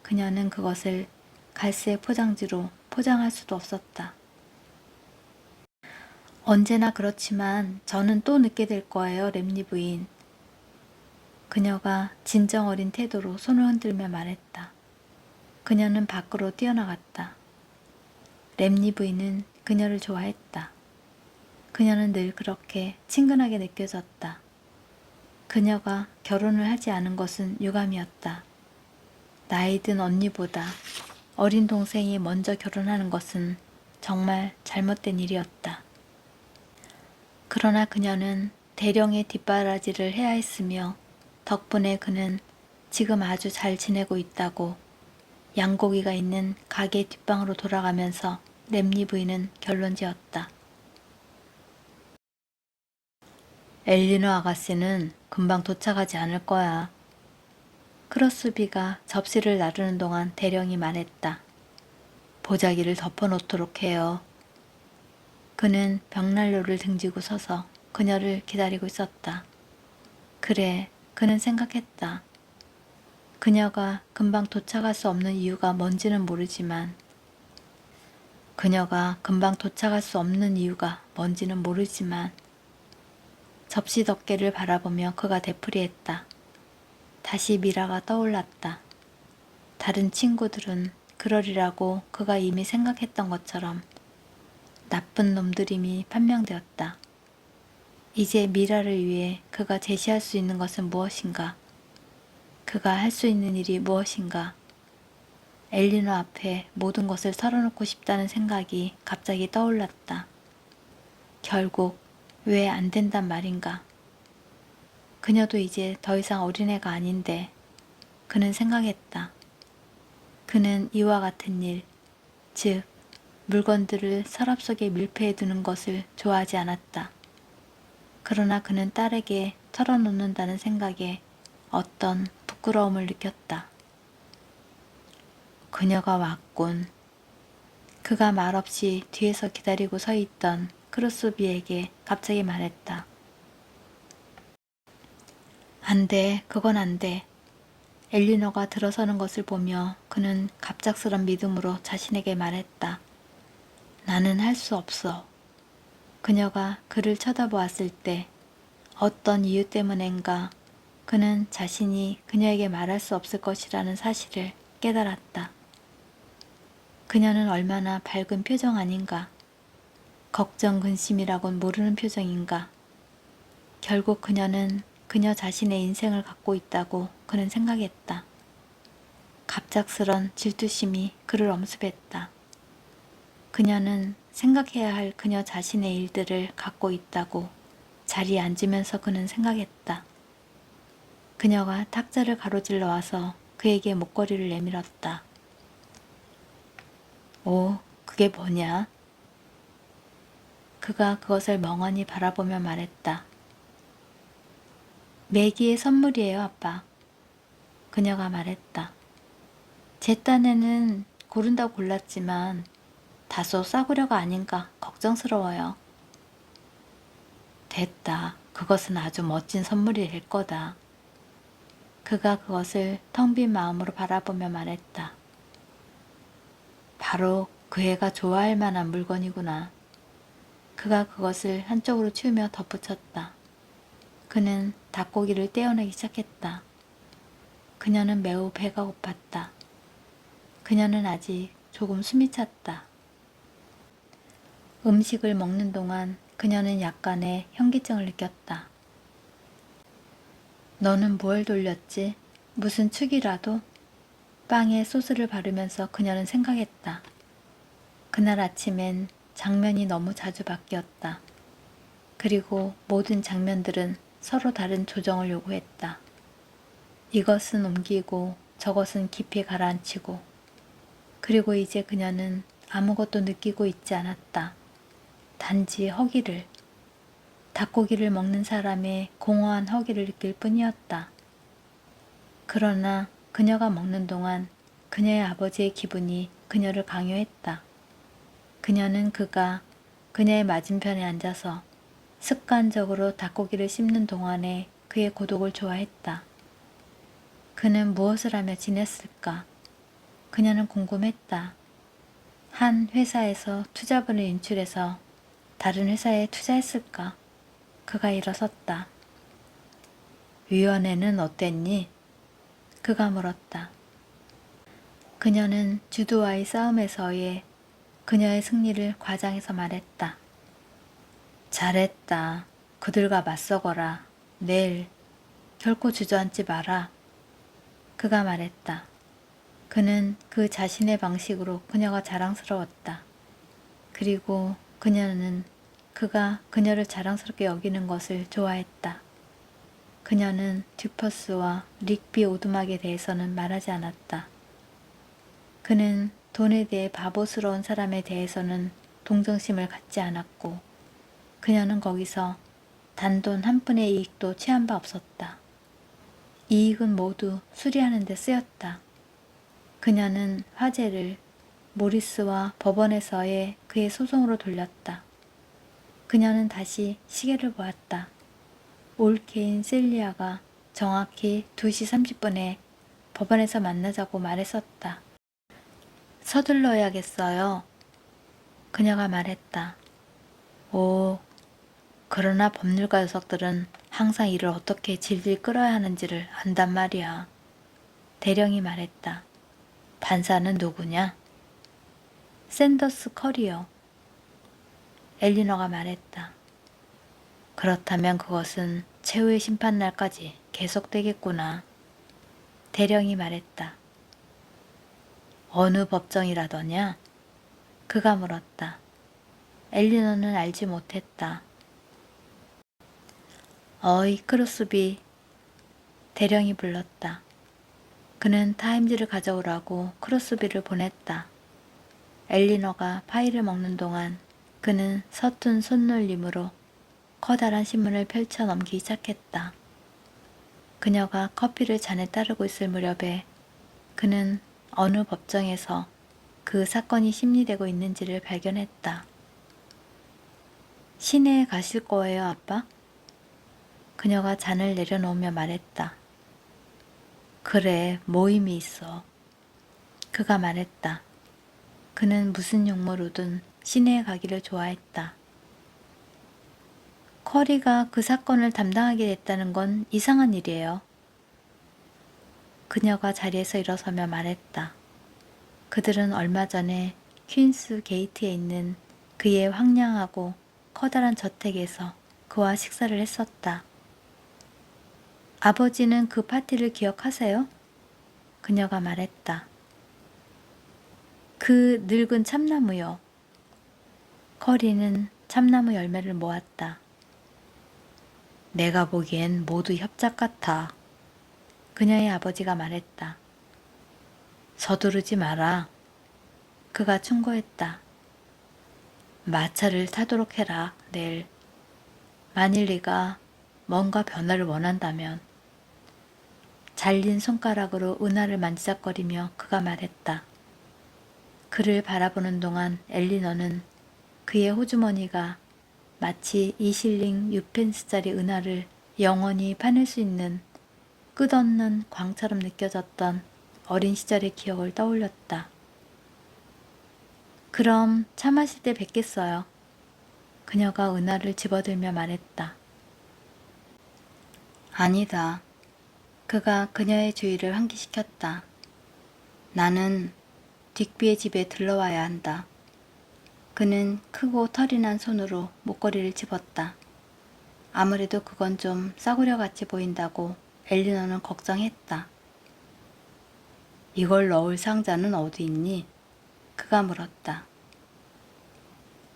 그녀는 그것을 갈색 포장지로 포장할 수도 없었다. 언제나 그렇지만 저는 또 늦게 될 거예요, 램니 부인. 그녀가 진정 어린 태도로 손을 흔들며 말했다. 그녀는 밖으로 뛰어나갔다. 램니 부인은 그녀를 좋아했다. 그녀는 늘 그렇게 친근하게 느껴졌다. 그녀가 결혼을 하지 않은 것은 유감이었다. 나이 든 언니보다 어린 동생이 먼저 결혼하는 것은 정말 잘못된 일이었다. 그러나 그녀는 대령의 뒷바라지를 해야 했으며 덕분에 그는 지금 아주 잘 지내고 있다고 양고기가 있는 가게 뒷방으로 돌아가면서 램니 부인은 결론지었다. 엘리너 아가씨는 금방 도착하지 않을 거야. 크로스비가 접시를 나르는 동안 대령이 말했다. 보자기를 덮어놓도록 해요. 그는 벽난로를 등지고 서서 그녀를 기다리고 있었다. 그래, 그는 생각했다. 그녀가 금방 도착할 수 없는 이유가 뭔지는 모르지만 접시 덮개를 바라보며 그가 되풀이했다. 다시 미라가 떠올랐다. 다른 친구들은 그러리라고 그가 이미 생각했던 것처럼 나쁜 놈들임이 판명되었다. 이제 미라를 위해 그가 제시할 수 있는 것은 무엇인가? 그가 할 수 있는 일이 무엇인가? 엘리너 앞에 모든 것을 털어놓고 싶다는 생각이 갑자기 떠올랐다. 결국 왜 안 된단 말인가? 그녀도 이제 더 이상 어린애가 아닌데 그는 생각했다. 그는 이와 같은 일, 즉 물건들을 서랍 속에 밀폐해 두는 것을 좋아하지 않았다. 그러나 그는 딸에게 털어놓는다는 생각에 어떤 부끄러움을 느꼈다. 그녀가 왔군. 그가 말없이 뒤에서 기다리고 서 있던 크로스비에게 갑자기 말했다. 안 돼, 그건 안 돼. 엘리너가 들어서는 것을 보며 그는 갑작스런 믿음으로 자신에게 말했다. 나는 할 수 없어. 그녀가 그를 쳐다보았을 때 어떤 이유 때문인가 그는 자신이 그녀에게 말할 수 없을 것이라는 사실을 깨달았다. 그녀는 얼마나 밝은 표정 아닌가. 걱정 근심이라곤 모르는 표정인가. 결국 그녀는 그녀 자신의 인생을 갖고 있다고 그는 생각했다. 갑작스런 질투심이 그를 엄습했다. 그녀는 생각해야 할 그녀 자신의 일들을 갖고 있다고 자리에 앉으면서 그는 생각했다. 그녀가 탁자를 가로질러 와서 그에게 목걸이를 내밀었다. 오, 그게 뭐냐? 그가 그것을 멍하니 바라보며 말했다. 매기의 선물이에요, 아빠. 그녀가 말했다. 제 딴에는 고른다고 골랐지만 다소 싸구려가 아닌가 걱정스러워요. 됐다. 그것은 아주 멋진 선물이 될 거다. 그가 그것을 텅 빈 마음으로 바라보며 말했다. 바로 그 애가 좋아할 만한 물건이구나. 그가 그것을 한쪽으로 치우며 덧붙였다. 그는 닭고기를 떼어내기 시작했다. 그녀는 매우 배가 고팠다. 그녀는 아직 조금 숨이 찼다. 음식을 먹는 동안 그녀는 약간의 현기증을 느꼈다. 너는 뭘 돌렸지? 무슨 축이라도? 빵에 소스를 바르면서 그녀는 생각했다. 그날 아침엔 장면이 너무 자주 바뀌었다. 그리고 모든 장면들은 서로 다른 조정을 요구했다. 이것은 옮기고 저것은 깊이 가라앉히고 그리고 이제 그녀는 아무것도 느끼고 있지 않았다. 단지 허기를, 닭고기를 먹는 사람의 공허한 허기를 느낄 뿐이었다. 그러나 그녀가 먹는 동안 그녀의 아버지의 기분이 그녀를 강요했다. 그녀는 그가 그녀의 맞은편에 앉아서 습관적으로 닭고기를 씹는 동안에 그의 고독을 좋아했다. 그는 무엇을 하며 지냈을까? 그녀는 궁금했다. 한 회사에서 투자분을 인출해서 다른 회사에 투자했을까? 그가 일어섰다. 위원회는 어땠니? 그가 물었다. 그녀는 주드와의 싸움에서의 그녀의 승리를 과장해서 말했다. 잘했다. 그들과 맞서거라. 내일 결코 주저앉지 마라. 그가 말했다. 그는 그 자신의 방식으로 그녀가 자랑스러웠다. 그리고 그녀는 그가 그녀를 자랑스럽게 여기는 것을 좋아했다. 그녀는 듀퍼스와 릭비 오두막에 대해서는 말하지 않았다. 그는 돈에 대해 바보스러운 사람에 대해서는 동정심을 갖지 않았고 그녀는 거기서 단돈 한 푼의 이익도 취한 바 없었다. 이익은 모두 수리하는 데 쓰였다. 그녀는 화제를 모리스와 법원에서의 그의 소송으로 돌렸다. 그녀는 다시 시계를 보았다. 올케인 셀리아가 정확히 2시 30분에 법원에서 만나자고 말했었다. 서둘러야겠어요. 그녀가 말했다. 오, 그러나 법률가 녀석들은 항상 일을 어떻게 질질 끌어야 하는지를 안단 말이야. 대령이 말했다. 판사는 누구냐? 샌더스 커리어. 엘리너가 말했다. 그렇다면 그것은 최후의 심판날까지 계속되겠구나. 대령이 말했다. 어느 법정이라더냐? 그가 물었다. 엘리너는 알지 못했다. 어이 크로스비. 대령이 불렀다. 그는 타임즈를 가져오라고 크로스비를 보냈다. 엘리너가 파이를 먹는 동안 그는 서툰 손놀림으로 커다란 신문을 펼쳐 넘기기 시작했다. 그녀가 커피를 잔에 따르고 있을 무렵에 그는 어느 법정에서 그 사건이 심리되고 있는지를 발견했다. 시내에 가실 거예요, 아빠? 그녀가 잔을 내려놓으며 말했다. 그래, 모임이 있어. 그가 말했다. 그는 무슨 용무로든 시내에 가기를 좋아했다. 커리가 그 사건을 담당하게 됐다는 건 이상한 일이에요. 그녀가 자리에서 일어서며 말했다. 그들은 얼마 전에 퀸스 게이트에 있는 그의 황량하고 커다란 저택에서 그와 식사를 했었다. 아버지는 그 파티를 기억하세요? 그녀가 말했다. 그 늙은 참나무요. 커리는 참나무 열매를 모았다. 내가 보기엔 모두 협작 같아. 그녀의 아버지가 말했다. 서두르지 마라. 그가 충고했다. 마차를 타도록 해라, 내일. 만일 네가 뭔가 변화를 원한다면. 잘린 손가락으로 은하를 만지작거리며 그가 말했다. 그를 바라보는 동안 엘리너는 그의 호주머니가 마치 2실링 6펜스짜리 은하를 영원히 파낼 수 있는 끝없는 광처럼 느껴졌던 어린 시절의 기억을 떠올렸다. 그럼 차 마실 때 뵙겠어요. 그녀가 은하를 집어들며 말했다. 아니다. 그가 그녀의 주의를 환기시켰다. 나는 딕비의 집에 들러와야 한다. 그는 크고 털이 난 손으로 목걸이를 집었다. 아무래도 그건 좀 싸구려 같이 보인다고 엘리너는 걱정했다. 이걸 넣을 상자는 어디 있니? 그가 물었다.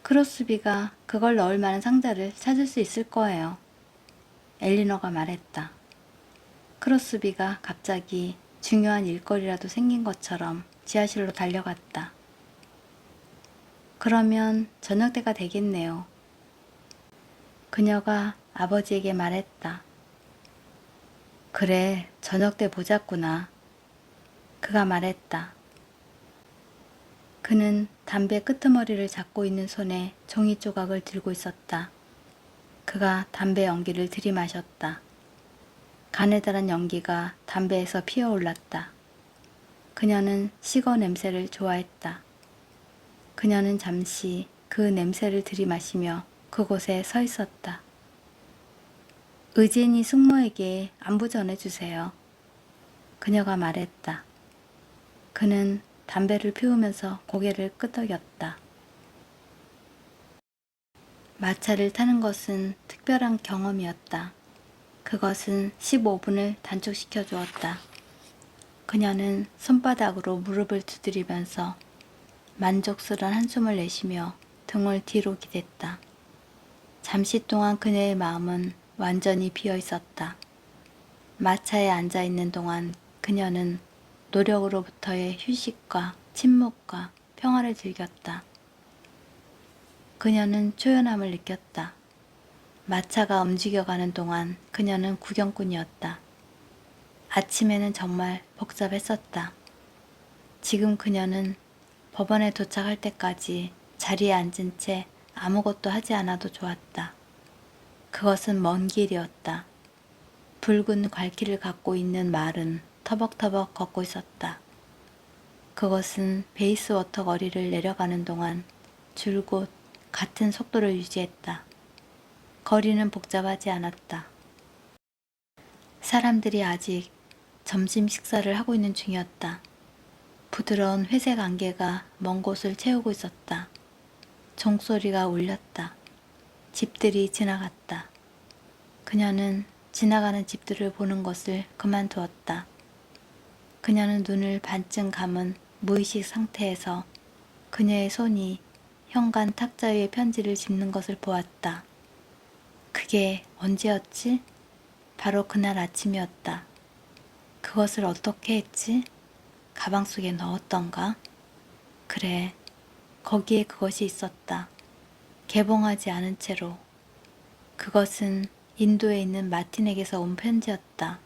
크로스비가 그걸 넣을 만한 상자를 찾을 수 있을 거예요. 엘리너가 말했다. 크로스비가 갑자기 중요한 일거리라도 생긴 것처럼 지하실로 달려갔다. 그러면 저녁 때가 되겠네요. 그녀가 아버지에게 말했다. 그래, 저녁 때 보자꾸나. 그가 말했다. 그는 담배 끄트머리를 잡고 있는 손에 종이 조각을 들고 있었다. 그가 담배 연기를 들이마셨다. 가느다란 연기가 담배에서 피어올랐다. 그녀는 시거 냄새를 좋아했다. 그녀는 잠시 그 냄새를 들이마시며 그곳에 서 있었다. 의제니 숙모에게 안부 전해주세요. 그녀가 말했다. 그는 담배를 피우면서 고개를 끄덕였다. 마차를 타는 것은 특별한 경험이었다. 그것은 15분을 단축시켜 주었다. 그녀는 손바닥으로 무릎을 두드리면서 만족스러운 한숨을 내쉬며 등을 뒤로 기댔다. 잠시 동안 그녀의 마음은 완전히 비어 있었다. 마차에 앉아 있는 동안 그녀는 노력으로부터의 휴식과 침묵과 평화를 즐겼다. 그녀는 초연함을 느꼈다. 마차가 움직여가는 동안 그녀는 구경꾼이었다. 아침에는 정말 복잡했었다. 지금 그녀는 법원에 도착할 때까지 자리에 앉은 채 아무것도 하지 않아도 좋았다. 그것은 먼 길이었다. 붉은 괄키를 갖고 있는 말은 터벅터벅 걷고 있었다. 그것은 베이스워터 거리를 내려가는 동안 줄곧 같은 속도를 유지했다. 거리는 복잡하지 않았다. 사람들이 아직 점심 식사를 하고 있는 중이었다. 부드러운 회색 안개가 먼 곳을 채우고 있었다. 종소리가 울렸다. 집들이 지나갔다. 그녀는 지나가는 집들을 보는 것을 그만두었다. 그녀는 눈을 반쯤 감은 무의식 상태에서 그녀의 손이 현관 탁자 위에 편지를 짚는 것을 보았다. 그게 언제였지? 바로 그날 아침이었다. 그것을 어떻게 했지? 가방 속에 넣었던가? 그래, 거기에 그것이 있었다. 개봉하지 않은 채로. 그것은 인도에 있는 마틴에게서 온 편지였다.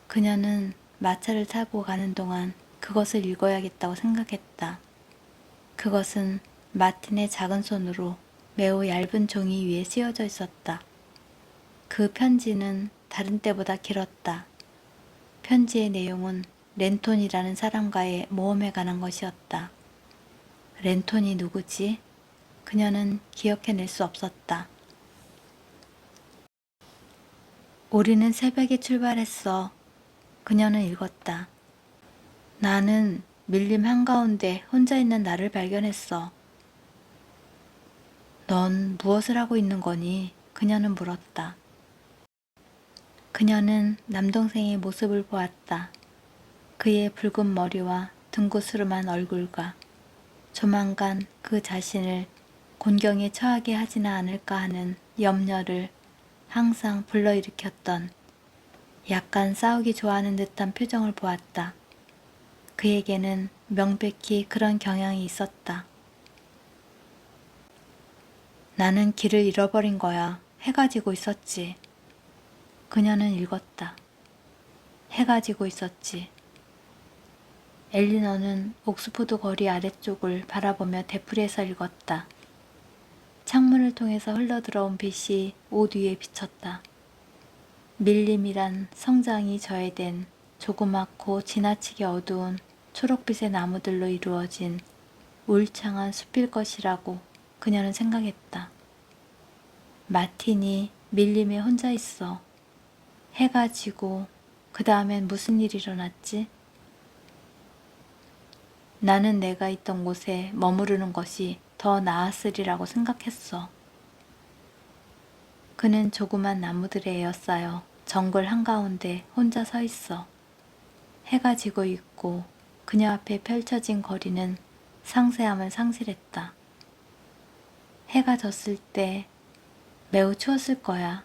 그녀는 마차를 타고 가는 동안 그것을 읽어야겠다고 생각했다. 그것은 마틴의 작은 손으로 매우 얇은 종이 위에 씌워져 있었다. 그 편지는 다른 때보다 길었다. 편지의 내용은 렌톤이라는 사람과의 모험에 관한 것이었다. 렌톤이 누구지? 그녀는 기억해낼 수 없었다. 우리는 새벽에 출발했어. 그녀는 읽었다. 나는 밀림 한가운데 혼자 있는 나를 발견했어. 넌 무엇을 하고 있는 거니? 그녀는 물었다. 그녀는 남동생의 모습을 보았다. 그의 붉은 머리와 둥그스름한 얼굴과 조만간 그 자신을 곤경에 처하게 하지는 않을까 하는 염려를 항상 불러일으켰던 약간 싸우기 좋아하는 듯한 표정을 보았다. 그에게는 명백히 그런 경향이 있었다. 나는 길을 잃어버린 거야. 해가 지고 있었지. 그녀는 읽었다. 해가 지고 있었지. 엘리너는 옥스포드 거리 아래쪽을 바라보며 되풀이해서 읽었다. 창문을 통해서 흘러들어온 빛이 옷 위에 비쳤다. 밀림이란 성장이 저해된 조그맣고 지나치게 어두운 초록빛의 나무들로 이루어진 울창한 숲일 것이라고 그녀는 생각했다. 마틴이 밀림에 혼자 있어. 해가 지고 그 다음엔 무슨 일이 일어났지? 나는 내가 있던 곳에 머무르는 것이 더 나았으리라고 생각했어. 그는 조그만 나무들에 에어싸여 정글 한가운데 혼자 서 있어. 해가 지고 있고 그녀 앞에 펼쳐진 거리는 상세함을 상실했다. 해가 졌을 때 매우 추웠을 거야.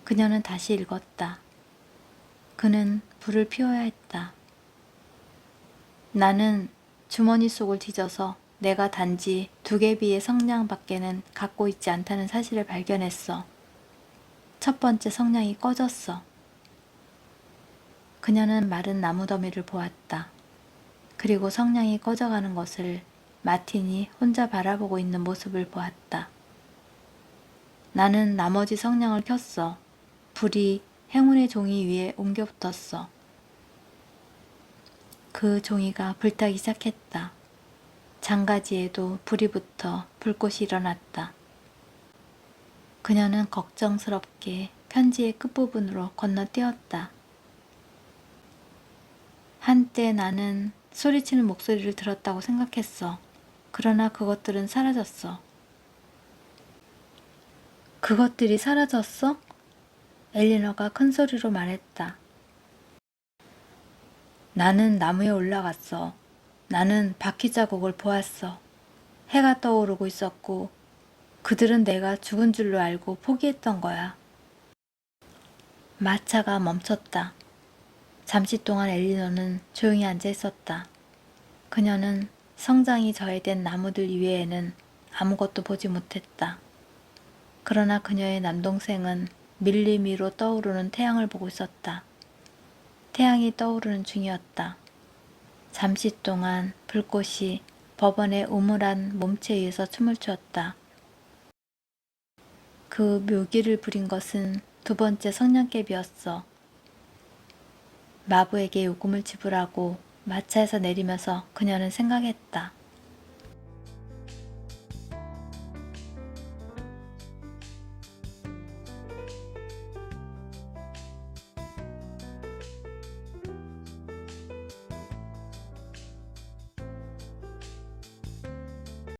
그녀는 다시 읽었다. 그는 불을 피워야 했다. 나는 주머니 속을 뒤져서 내가 단지 2개비의 성냥밖에는 갖고 있지 않다는 사실을 발견했어. 첫 번째 성냥이 꺼졌어. 그녀는 마른 나무더미를 보았다. 그리고 성냥이 꺼져가는 것을 마틴이 혼자 바라보고 있는 모습을 보았다. 나는 나머지 성냥을 켰어. 불이 행운의 종이 위에 옮겨 붙었어. 그 종이가 불타기 시작했다. 장가지에도 불이 붙어 불꽃이 일어났다. 그녀는 걱정스럽게 편지의 끝부분으로 건너뛰었다. 한때 나는 소리치는 목소리를 들었다고 생각했어. 그러나 그것들은 사라졌어. 그것들이 사라졌어? 엘리너가 큰 소리로 말했다. 나는 나무에 올라갔어. 나는 바퀴 자국을 보았어. 해가 떠오르고 있었고 그들은 내가 죽은 줄로 알고 포기했던 거야. 마차가 멈췄다. 잠시 동안 엘리너는 조용히 앉아 있었다. 그녀는 성장이 저해된 나무들 이외에는 아무것도 보지 못했다. 그러나 그녀의 남동생은 밀림 위로 떠오르는 태양을 보고 있었다. 태양이 떠오르는 중이었다. 잠시 동안 불꽃이 법원의 우물한 몸체 위에서 춤을 추었다. 그 묘기를 부린 것은 두 번째 성냥개비였어. 마부에게 요금을 지불하고 마차에서 내리면서 그녀는 생각했다.